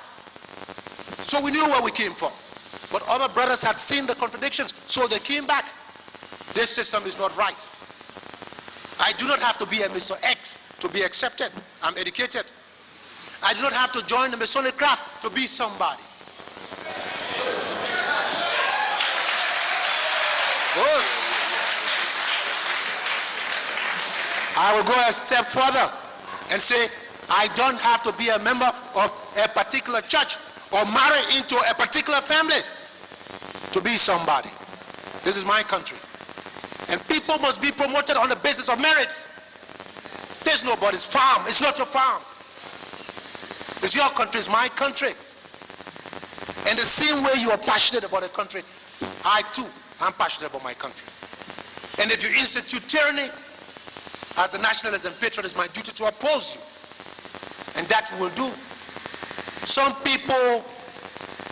So we knew where we came from. But other brothers had seen the contradictions, so they came back. This system is not right. I do not have to be a Mr. X to be accepted. I'm educated. I do not have to join the Masonic craft to be somebody. I will go a step further and say, I don't have to be a member of a particular church or marry into a particular family to be somebody. This is my country. And people must be promoted on the basis of merits. There's nobody's farm. It's not your farm. It's your country. It's my country. And the same way you are passionate about a country, I too am passionate about my country. And if you institute tyranny, as a nationalist and patriot, it's my duty to oppose you. And that we will do. Some people,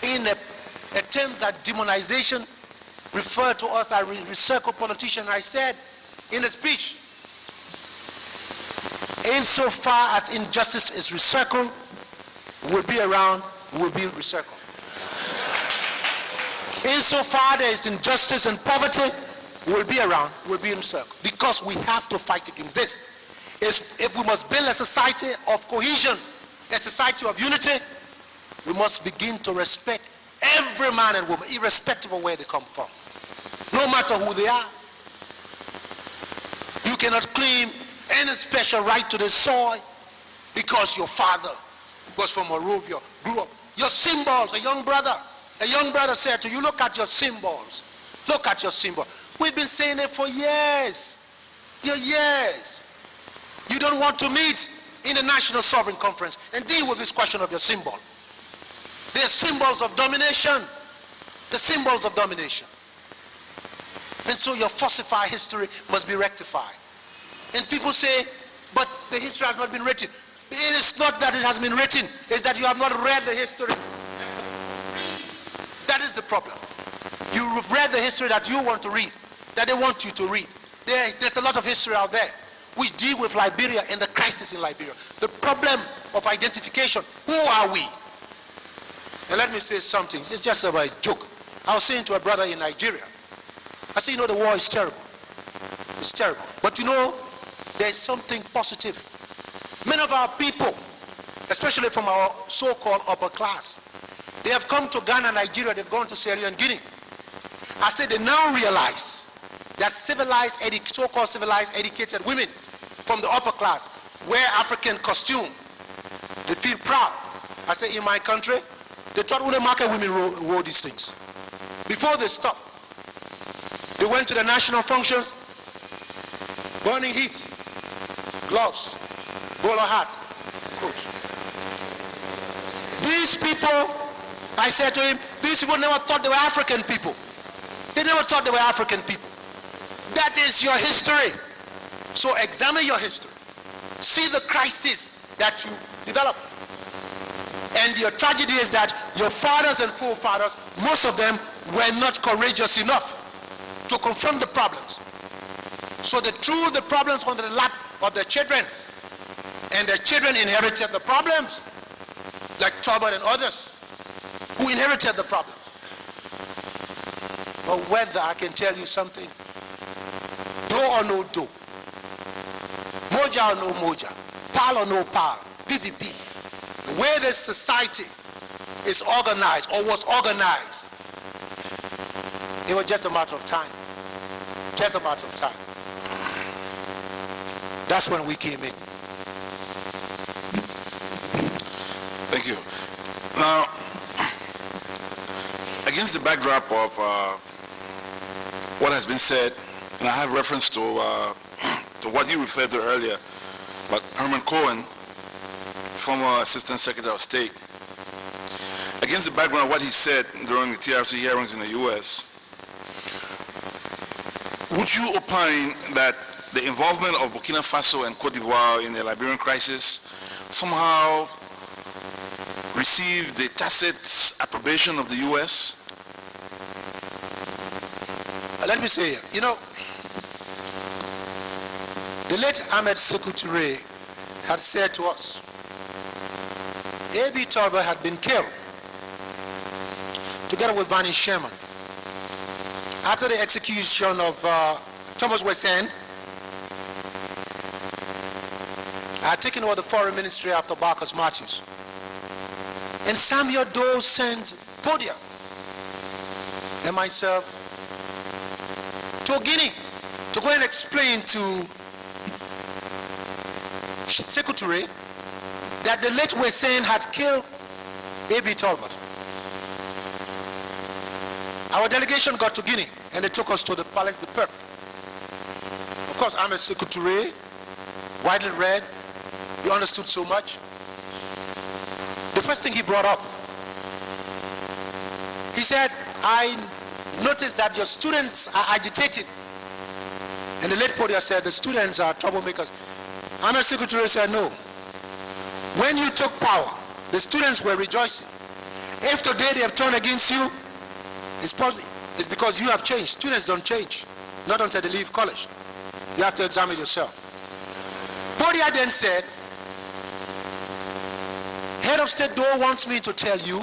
in an attempt at demonization, refer to us as recircle politicians. I said in a speech, insofar as injustice is recircled, we'll be around, we'll be recircled. Insofar there is injustice and poverty, we'll be around, we'll be encircled. Because we have to fight against this. If we must build a society of cohesion, a society of unity, we must begin to respect every man and woman, irrespective of where they come from. No matter who they are. You cannot claim any special right to the soil because your father was from Morovia, grew up. Your symbols, a young brother said to you, look at your symbols. Look at your symbol. We've been saying it for years. Years. You don't want to meet in the National Sovereign Conference and deal with this question of your symbol. They're symbols of domination. The symbols of domination. And so your falsified history must be rectified. And people say, but the history has not been written. It is not that it has been written, it's that you have not read the history. That is the problem. You've read the history that you want to read, that they want you to read. There's a lot of history out there. We deal with Liberia and the crisis in Liberia. The problem of identification. Who are we? And let me say something. It's just about a joke. I was saying to a brother in Nigeria, I said, the war is terrible. It's terrible. But there's something positive. Many of our people, especially from our so-called upper class, they have come to Ghana, Nigeria, they've gone to Sierra Leone, Guinea. I said they now realize that so-called civilized, educated women from the upper class wear African costume. They feel proud. I said, in my country, they thought only market women wore these things. Before they stopped, they went to the national functions, burning heat, gloves, bowler hat, coat. These people, I said to him, these people never thought they were African people. They never thought they were African people. That is your history. So examine your history. See the crisis that you developed. And your tragedy is that your fathers and forefathers, most of them were not courageous enough to confront the problems. So they threw the problems on the lap of their children. And their children inherited the problems, like Tobert and others, who inherited the problems. But whether I can tell you something, do or no do, Moja or no Moja, PAL or no PAL, PPP, the way this society is organized or was organized, it was just a matter of time. Just a matter of time. That's when we came in. Thank you. Now, against the backdrop of what has been said, and I have reference to what you referred to earlier, but Herman Cohen, former Assistant Secretary of State, against the background of what he said during the TRC hearings in the U.S., would you opine that the involvement of Burkina Faso and Cote d'Ivoire in the Liberian crisis somehow received the tacit approbation of the U.S.? Let me say, you know, the late Ahmed Sékou Touré had said to us, A.B. Talbot had been killed together with Barney Sherman after the execution of Thomas Wesen. I had taken over the foreign ministry after Barcus Matthews, and Samuel Doe sent Podia and myself to Guinea to go and explain to Sékou Touré that the late Wesen had killed A.B. Talbot. Our delegation got to Guinea and they took us to the Palace de Peuple. Of course, Ahmed Sékou Touré, widely read, he understood so much. The first thing he brought up, he said, I noticed that your students are agitated. And the late Podia said, the students are troublemakers. Ahmed Sékou Touré said, no. When you took power, the students were rejoicing. If today they have turned against you, it's because you have changed. Students don't change, not until they leave college. You have to examine yourself. Podia then said, Head of State Doe wants me to tell you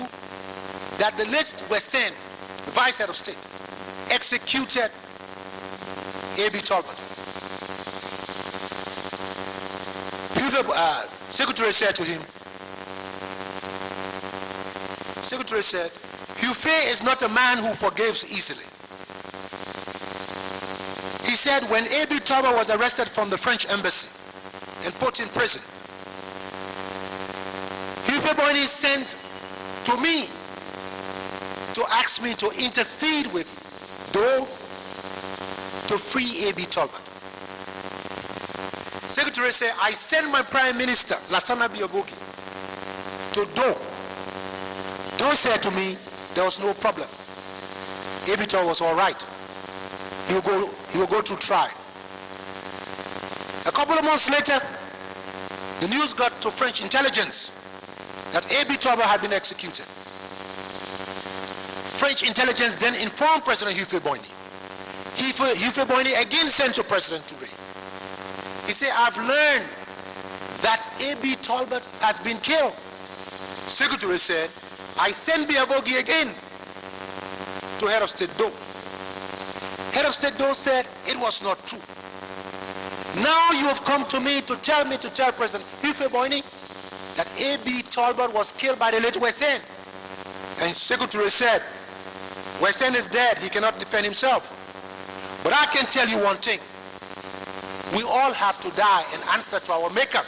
that the late Wesen, the Vice Head of State, executed A.B. Talbot. Sékou Touré said to him, Sékou Touré said, Hufé is not a man who forgives easily. He said when A.B. Talbot was arrested from the French embassy and put in prison, Hufé Boigny sent to me to ask me to intercede with Doe to free A.B. Talbot. Sékou Touré said, I sent my Prime Minister, Lassana Biobogi, to Doe. Doe said to me, there was no problem. A.B. Talbot was all right. He will go to trial. A couple of months later, the news got to French intelligence that A.B. Talbot had been executed. French intelligence then informed President Hufé Boigny. Hufé Boigny again sent to President Touré. He said, I've learned that A.B. Talbot has been killed. Sékou Touré said, I sent Biavogi again to Head of State Doe. Head of State Doe said, it was not true. Now you have come to me to tell President Hufé Boigny that A.B. Talbot was killed by the late Wesen. And Sékou Touré said, Wesen is dead, he cannot defend himself. But I can tell you one thing. We all have to die and answer to our Maker.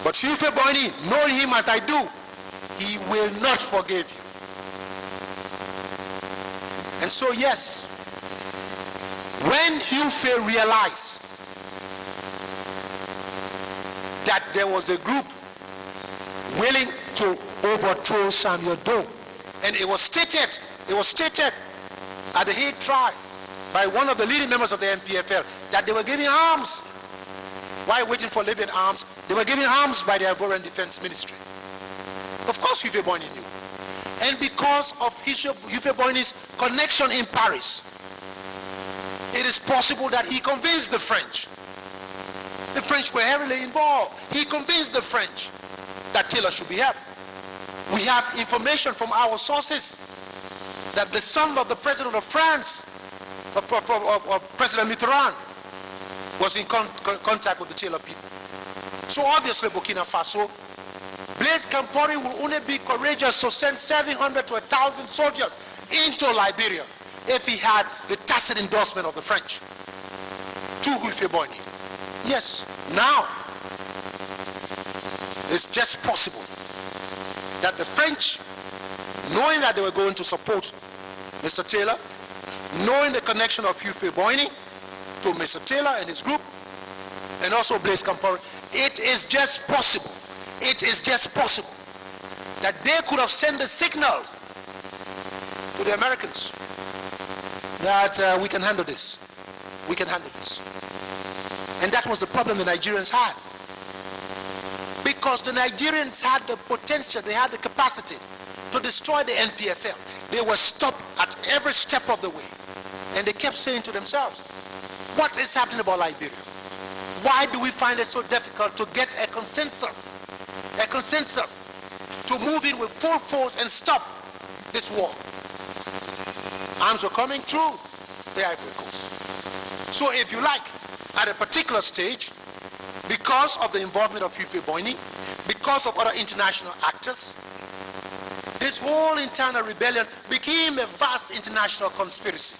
But Hufé Boigny, knowing him as I do, he will not forgive you. And so yes, when Hufé realized that there was a group willing to overthrow Samuel Doe, and it was stated at the Hague trial by one of the leading members of the MPFL that they were giving arms. While waiting for Libyan arms, they were giving arms by the Ivorian Defense Ministry. Of course, Hufé Boigny knew. And because of Hufé Boigny's connection in Paris, it is possible that he convinced the French. The French were heavily involved. He convinced the French that Taylor should be helped. We have information from our sources that the son of the president of France, of President Mitterrand, was in contact with the Taylor people. So obviously Burkina Faso, Blaise Compaoré will only be courageous to send 700 to 1,000 soldiers into Liberia if he had the tacit endorsement of the French to Hufé Boigny. Yes, now it's just possible that the French, knowing that they were going to support Mr. Taylor, knowing the connection of Hufé Boigny to Mr. Taylor and his group, and also Blaise Compaoré, it is just possible that they could have sent the signals to the Americans that we can handle this. We can handle this. And that was the problem the Nigerians had. Because the Nigerians had the potential, they had the capacity to destroy the NPFL. They were stopped at every step of the way. And they kept saying to themselves, what is happening about Liberia? Why do we find it so difficult to get a consensus to move in with full force and stop this war? Arms were coming through the Ivory Coast. So if you like, at a particular stage, because of the involvement of Fife Boyne, because of other international actors, this whole internal rebellion became a vast international conspiracy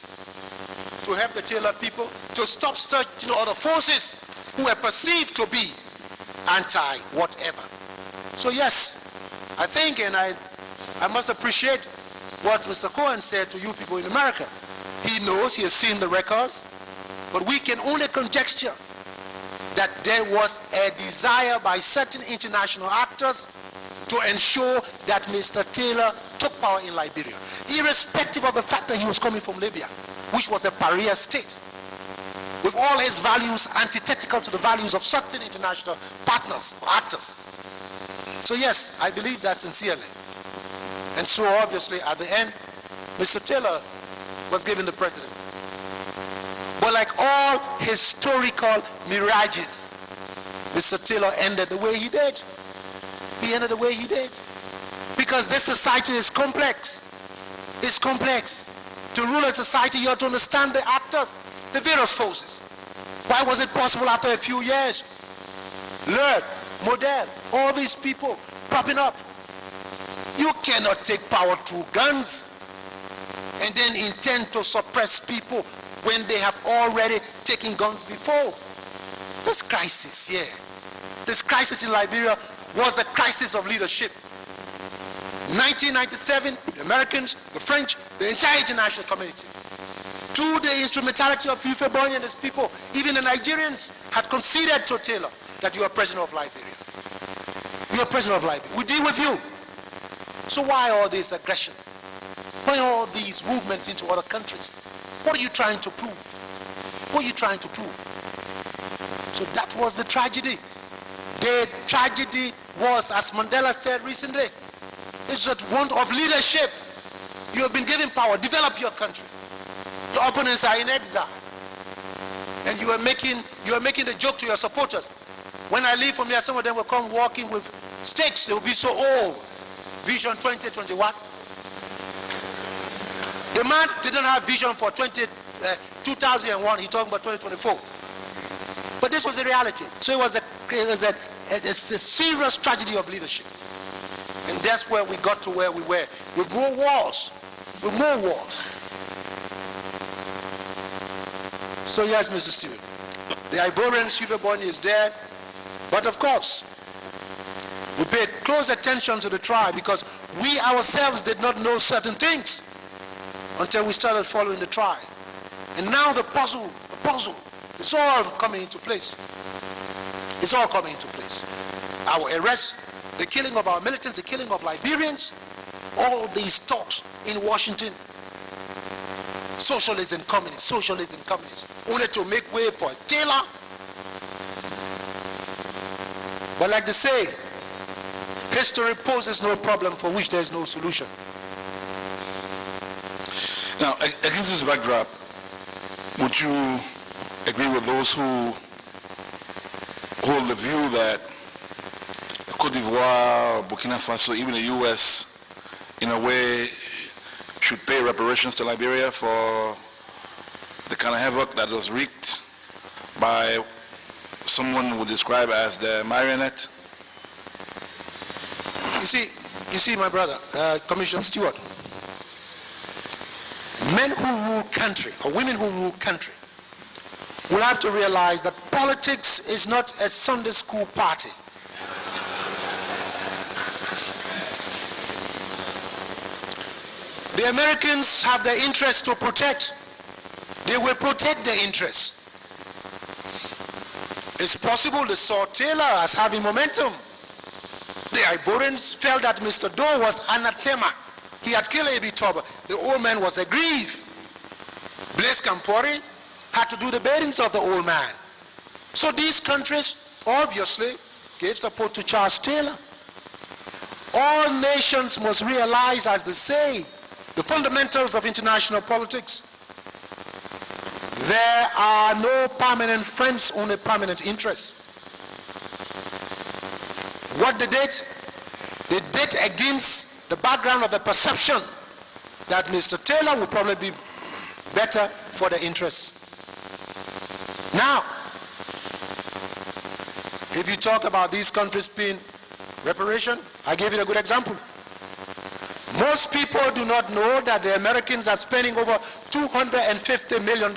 to help the Taylor people to stop certain other forces who were perceived to be anti-whatever. So yes, I think, and I must appreciate what Mr. Cohen said to you people in America. He knows, he has seen the records, but we can only conjecture that there was a desire by certain international actors to ensure that Mr. Taylor took power in Liberia, irrespective of the fact that he was coming from Libya, which was a pariah state, with all its values antithetical to the values of certain international partners or actors. So yes, I believe that sincerely. And so obviously at the end, Mr. Taylor was given the presidency. But like all historical mirages, Mr. Taylor ended the way he did. He ended the way he did. Because this society is complex. It's complex. To rule a society, you have to understand the actors, the various forces. Why was it possible after a few years? Lurd, Model, all these people popping up. You cannot take power through guns and then intend to suppress people when they have already taken guns before. This crisis here, this crisis in Liberia was the crisis of leadership. 1997, the Americans, the French, the entire international community, through the instrumentality of Fife Boyne and his people, even the Nigerians have conceded to Taylor that you are president of Liberia. You are president of Liberia. We deal with you. So why all this aggression? Why all these movements into other countries? What are you trying to prove? What are you trying to prove? So that was the tragedy. The tragedy was, as Mandela said recently, it's that want of leadership. You have been given power. Develop your country. Your opponents are in exile. And you are making the joke to your supporters. When I leave from here, some of them will come walking with sticks. They will be so old. Vision 2021. The man didn't have vision for 2001. He talking about 2024. But this was the reality. So it was a serious tragedy of leadership. And that's where we got to where we were. With more wars. With more wars. So yes, Mr. Stewart. The Ivorian Fife Boyne is dead. But of course, we paid close attention to the trial because we ourselves did not know certain things until we started following the trial. And now the puzzle, it's all coming into place. It's all coming into place. Our arrest, the killing of our militants, the killing of Liberians, all these talks in Washington, socialism, communism, only to make way for Taylor. But like they say, history poses no problem for which there is no solution. Now, against this backdrop, would you agree with those who hold the view that Cote d'Ivoire, Burkina Faso, even the U.S., in a way, should pay reparations to Liberia for the kind of havoc that was wreaked by someone who would describe as the marionette? You see, my brother, Commissioner Stewart, men who rule country, or women who rule country, will have to realize that politics is not a Sunday school party. The Americans have their interests to protect. They will protect their interests. It's possible they saw Taylor as having momentum. The Ivorians felt that Mr. Doe was anathema. He had killed A.B. Toba. The old man was aggrieved. Blaise Compaoré had to do the biddings of the old man. So these countries obviously gave support to Charles Taylor. All nations must realize, as they say, the fundamentals of international politics. There are no permanent friends, only permanent interests. What they did against the background of the perception that Mr. Taylor would probably be better for the interests. Now, if you talk about these countries paying reparation, I gave you a good example. Most people do not know that the Americans are spending over $250 million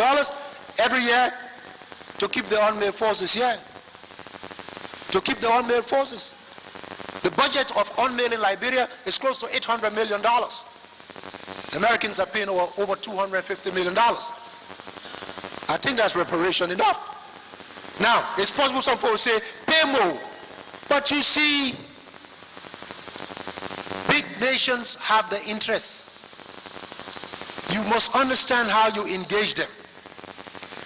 every year to keep the unmanned forces here. To keep the unmanned forces. The budget of unmanned in Liberia is close to $800 million. The Americans are paying over $250 million. I think that's reparation enough. Now, it's possible some people say, pay more. But you see, big nations have the interests. You must understand how you engage them.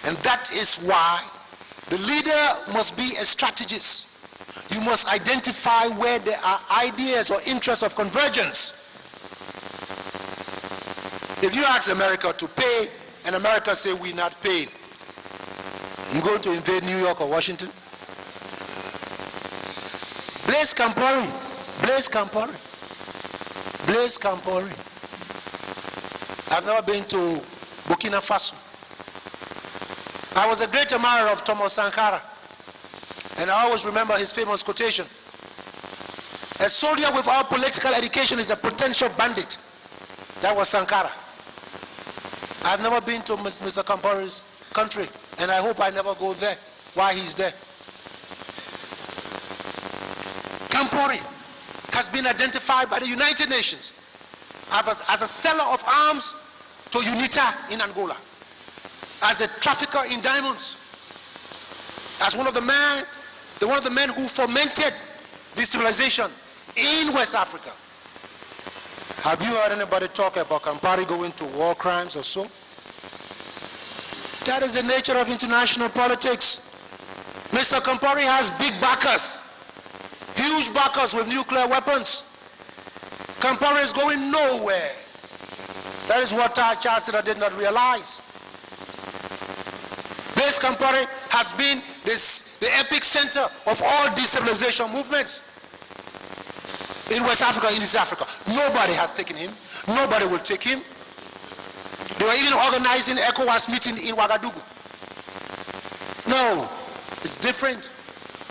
And that is why the leader must be a strategist. You must identify where there are ideas or interests of convergence. If you ask America to pay, and America say we're not paying, you going to invade New York or Washington? Blaise Compaoré. I've never been to Burkina Faso. I was a great admirer of Thomas Sankara, and I always remember his famous quotation: a soldier without political education is a potential bandit. That was Sankara. I've never been to Mr. Compaoré's country, and I hope I never go there while he's there. Compaoré has been identified by the United Nations as a seller of arms to UNITA in Angola, as a trafficker in diamonds, as one of the men who fomented destabilization in West Africa. Have you heard anybody talk about Compaoré going to war crimes or so? That is the nature of international politics. Mr. Compaoré has big backers, huge backers with nuclear weapons. Compaoré is going nowhere. That is what Charles Taylor did not realize. Blaise Compaoré has been the epic center of all destabilization movements in West Africa, in East Africa. Nobody has taken him. Nobody will take him. They were even organizing ECOWAS meeting in Ouagadougou. No, it's different.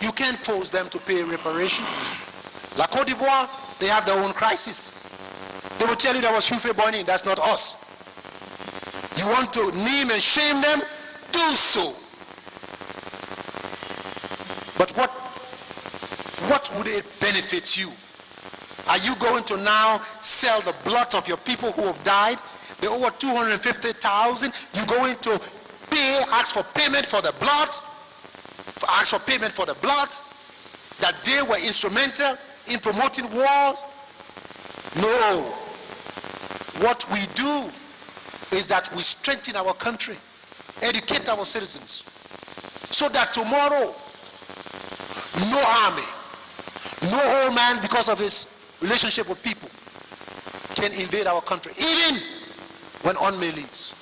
You can't force them to pay reparation. La Côte d'Ivoire, they have their own crisis. They will tell you that was Humphrey Bonney. That's not us. You want to name and shame them? Do so. But what would it benefit you? Are you going to now sell the blood of your people who have died? There are over 250,000. You're going to ask for payment for the blood? Ask for payment for the blood? That they were instrumental in promoting wars? No. What we do is that we strengthen our country, educate our citizens, so that tomorrow, no army, no old man, because of his relationship with people, can invade our country, even when UNME leaves.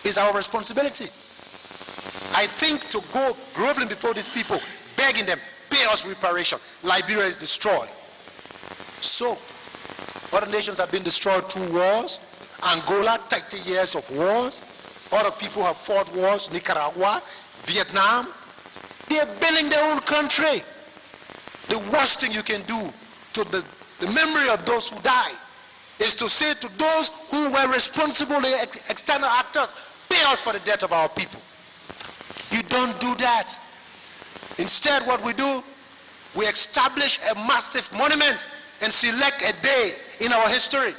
It's our responsibility. I think to go groveling before these people, begging them, pay us reparation. Liberia is destroyed. So, other nations have been destroyed through wars. Angola, 30 years of wars. Other people have fought wars. Nicaragua, Vietnam. They are building their own country. The worst thing you can do to the memory of those who died is to say to those who were responsible, the external actors, pay us for the death of our people. You don't do that. Instead, what we do, we establish a massive monument and select a day in our history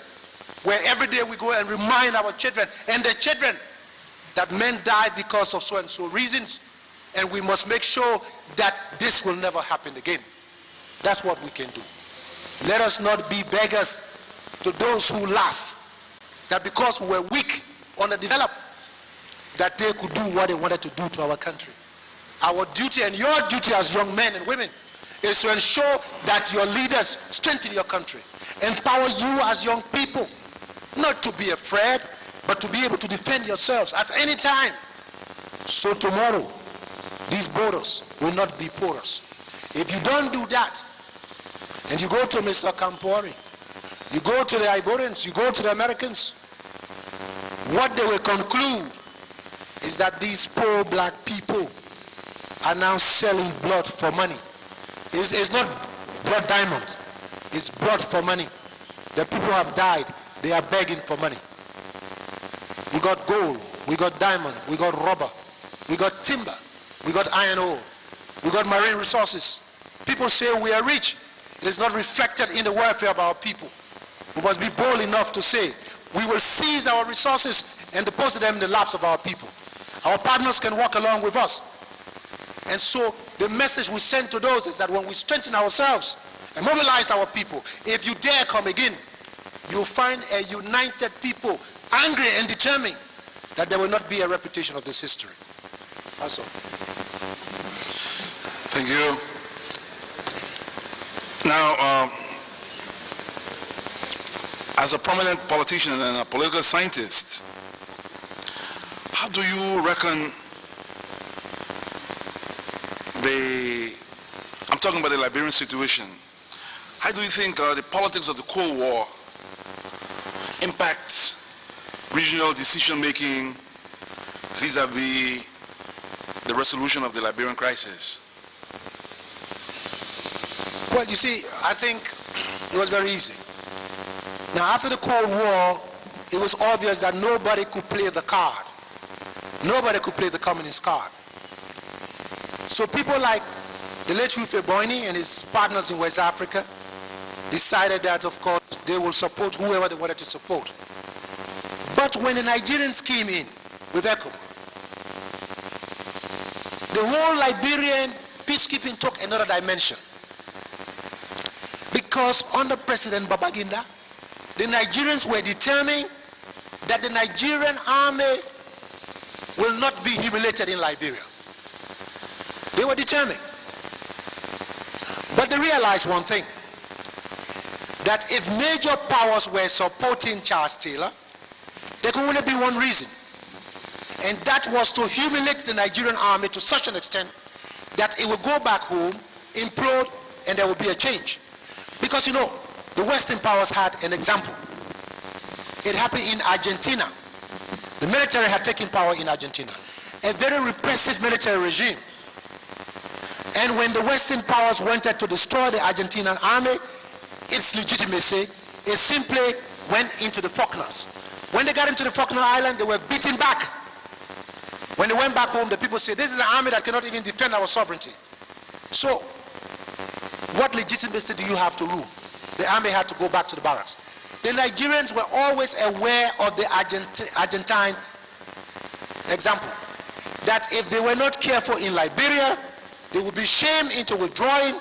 where every day we go and remind our children and their children that men died because of so and so reasons, and we must make sure that this will never happen again. That's what we can do. Let us not be beggars to those who laugh that because we were weak, underdeveloped, that they could do what they wanted to do to our country. Our duty and your duty as young men and women is to ensure that your leaders strengthen your country, empower you as young people, not to be afraid, but to be able to defend yourselves at any time. So tomorrow, these borders will not be porous. If you don't do that, and you go to Mr. Kampori, you go to the Ivorians, you go to the Americans, what they will conclude is that these poor black people are now selling blood for money. It's not blood diamonds, it's blood for money. The people have died, they are begging for money. We got gold, we got diamond, we got rubber, we got timber, we got iron ore, we got marine resources. People say we are rich. It is not reflected in the welfare of our people. We must be bold enough to say we will seize our resources and deposit them in the laps of our people. Our partners can walk along with us. And so the message we send to those is that when we strengthen ourselves and mobilize our people, if you dare come again, you'll find a united people, angry and determined that there will not be a repetition of this history. That's all. Thank you. Now, as a prominent politician and a political scientist, how do you reckon I'm talking about the Liberian situation, how do you think the politics of the Cold War impacts regional decision-making vis-a-vis the resolution of the Liberian crisis? Well, you see, I think it was very easy. Now, after the Cold War, it was obvious that nobody could play the card. Nobody could play the communist card. So people like the late Rufe Boyne and his partners in West Africa decided that, of course, they will support whoever they wanted to support. But when the Nigerians came in with ECOWAS, the whole Liberian peacekeeping took another dimension. Because under President Babangida, the Nigerians were determined that the Nigerian army will not be humiliated in Liberia. They were determined. But they realized one thing, that if major powers were supporting Charles Taylor, there could only be one reason, and that was to humiliate the Nigerian army to such an extent that it would go back home, implode, and there would be a change. Because, you know, the Western powers had an example. It happened in Argentina. The military had taken power in Argentina, a very repressive military regime. And when the Western powers wanted to destroy the Argentinian army, its legitimacy, it simply went into the Falklands. When they got into the Falkland Island, they were beaten back. When they went back home, the people said, this is an army that cannot even defend our sovereignty. So, what legitimacy do you have to rule? The army had to go back to the barracks. The Nigerians were always aware of the Argentine example, that if they were not careful in Liberia, they would be shamed into withdrawing,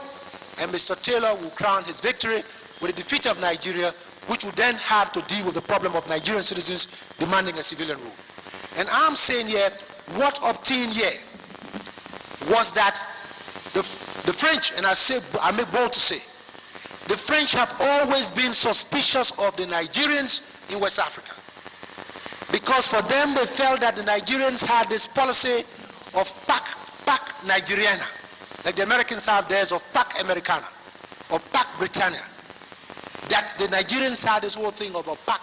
and Mr. Taylor will crown his victory with the defeat of Nigeria, which would then have to deal with the problem of Nigerian citizens demanding a civilian rule. And I'm saying here, what obtained here was that the French, and I make bold to say, the French have always been suspicious of the Nigerians in West Africa. Because for them, they felt that the Nigerians had this policy of PAC Nigeriana, like the Americans have theirs of PAC Americana, or PAC Britannia. That the Nigerians had this whole thing of a PAC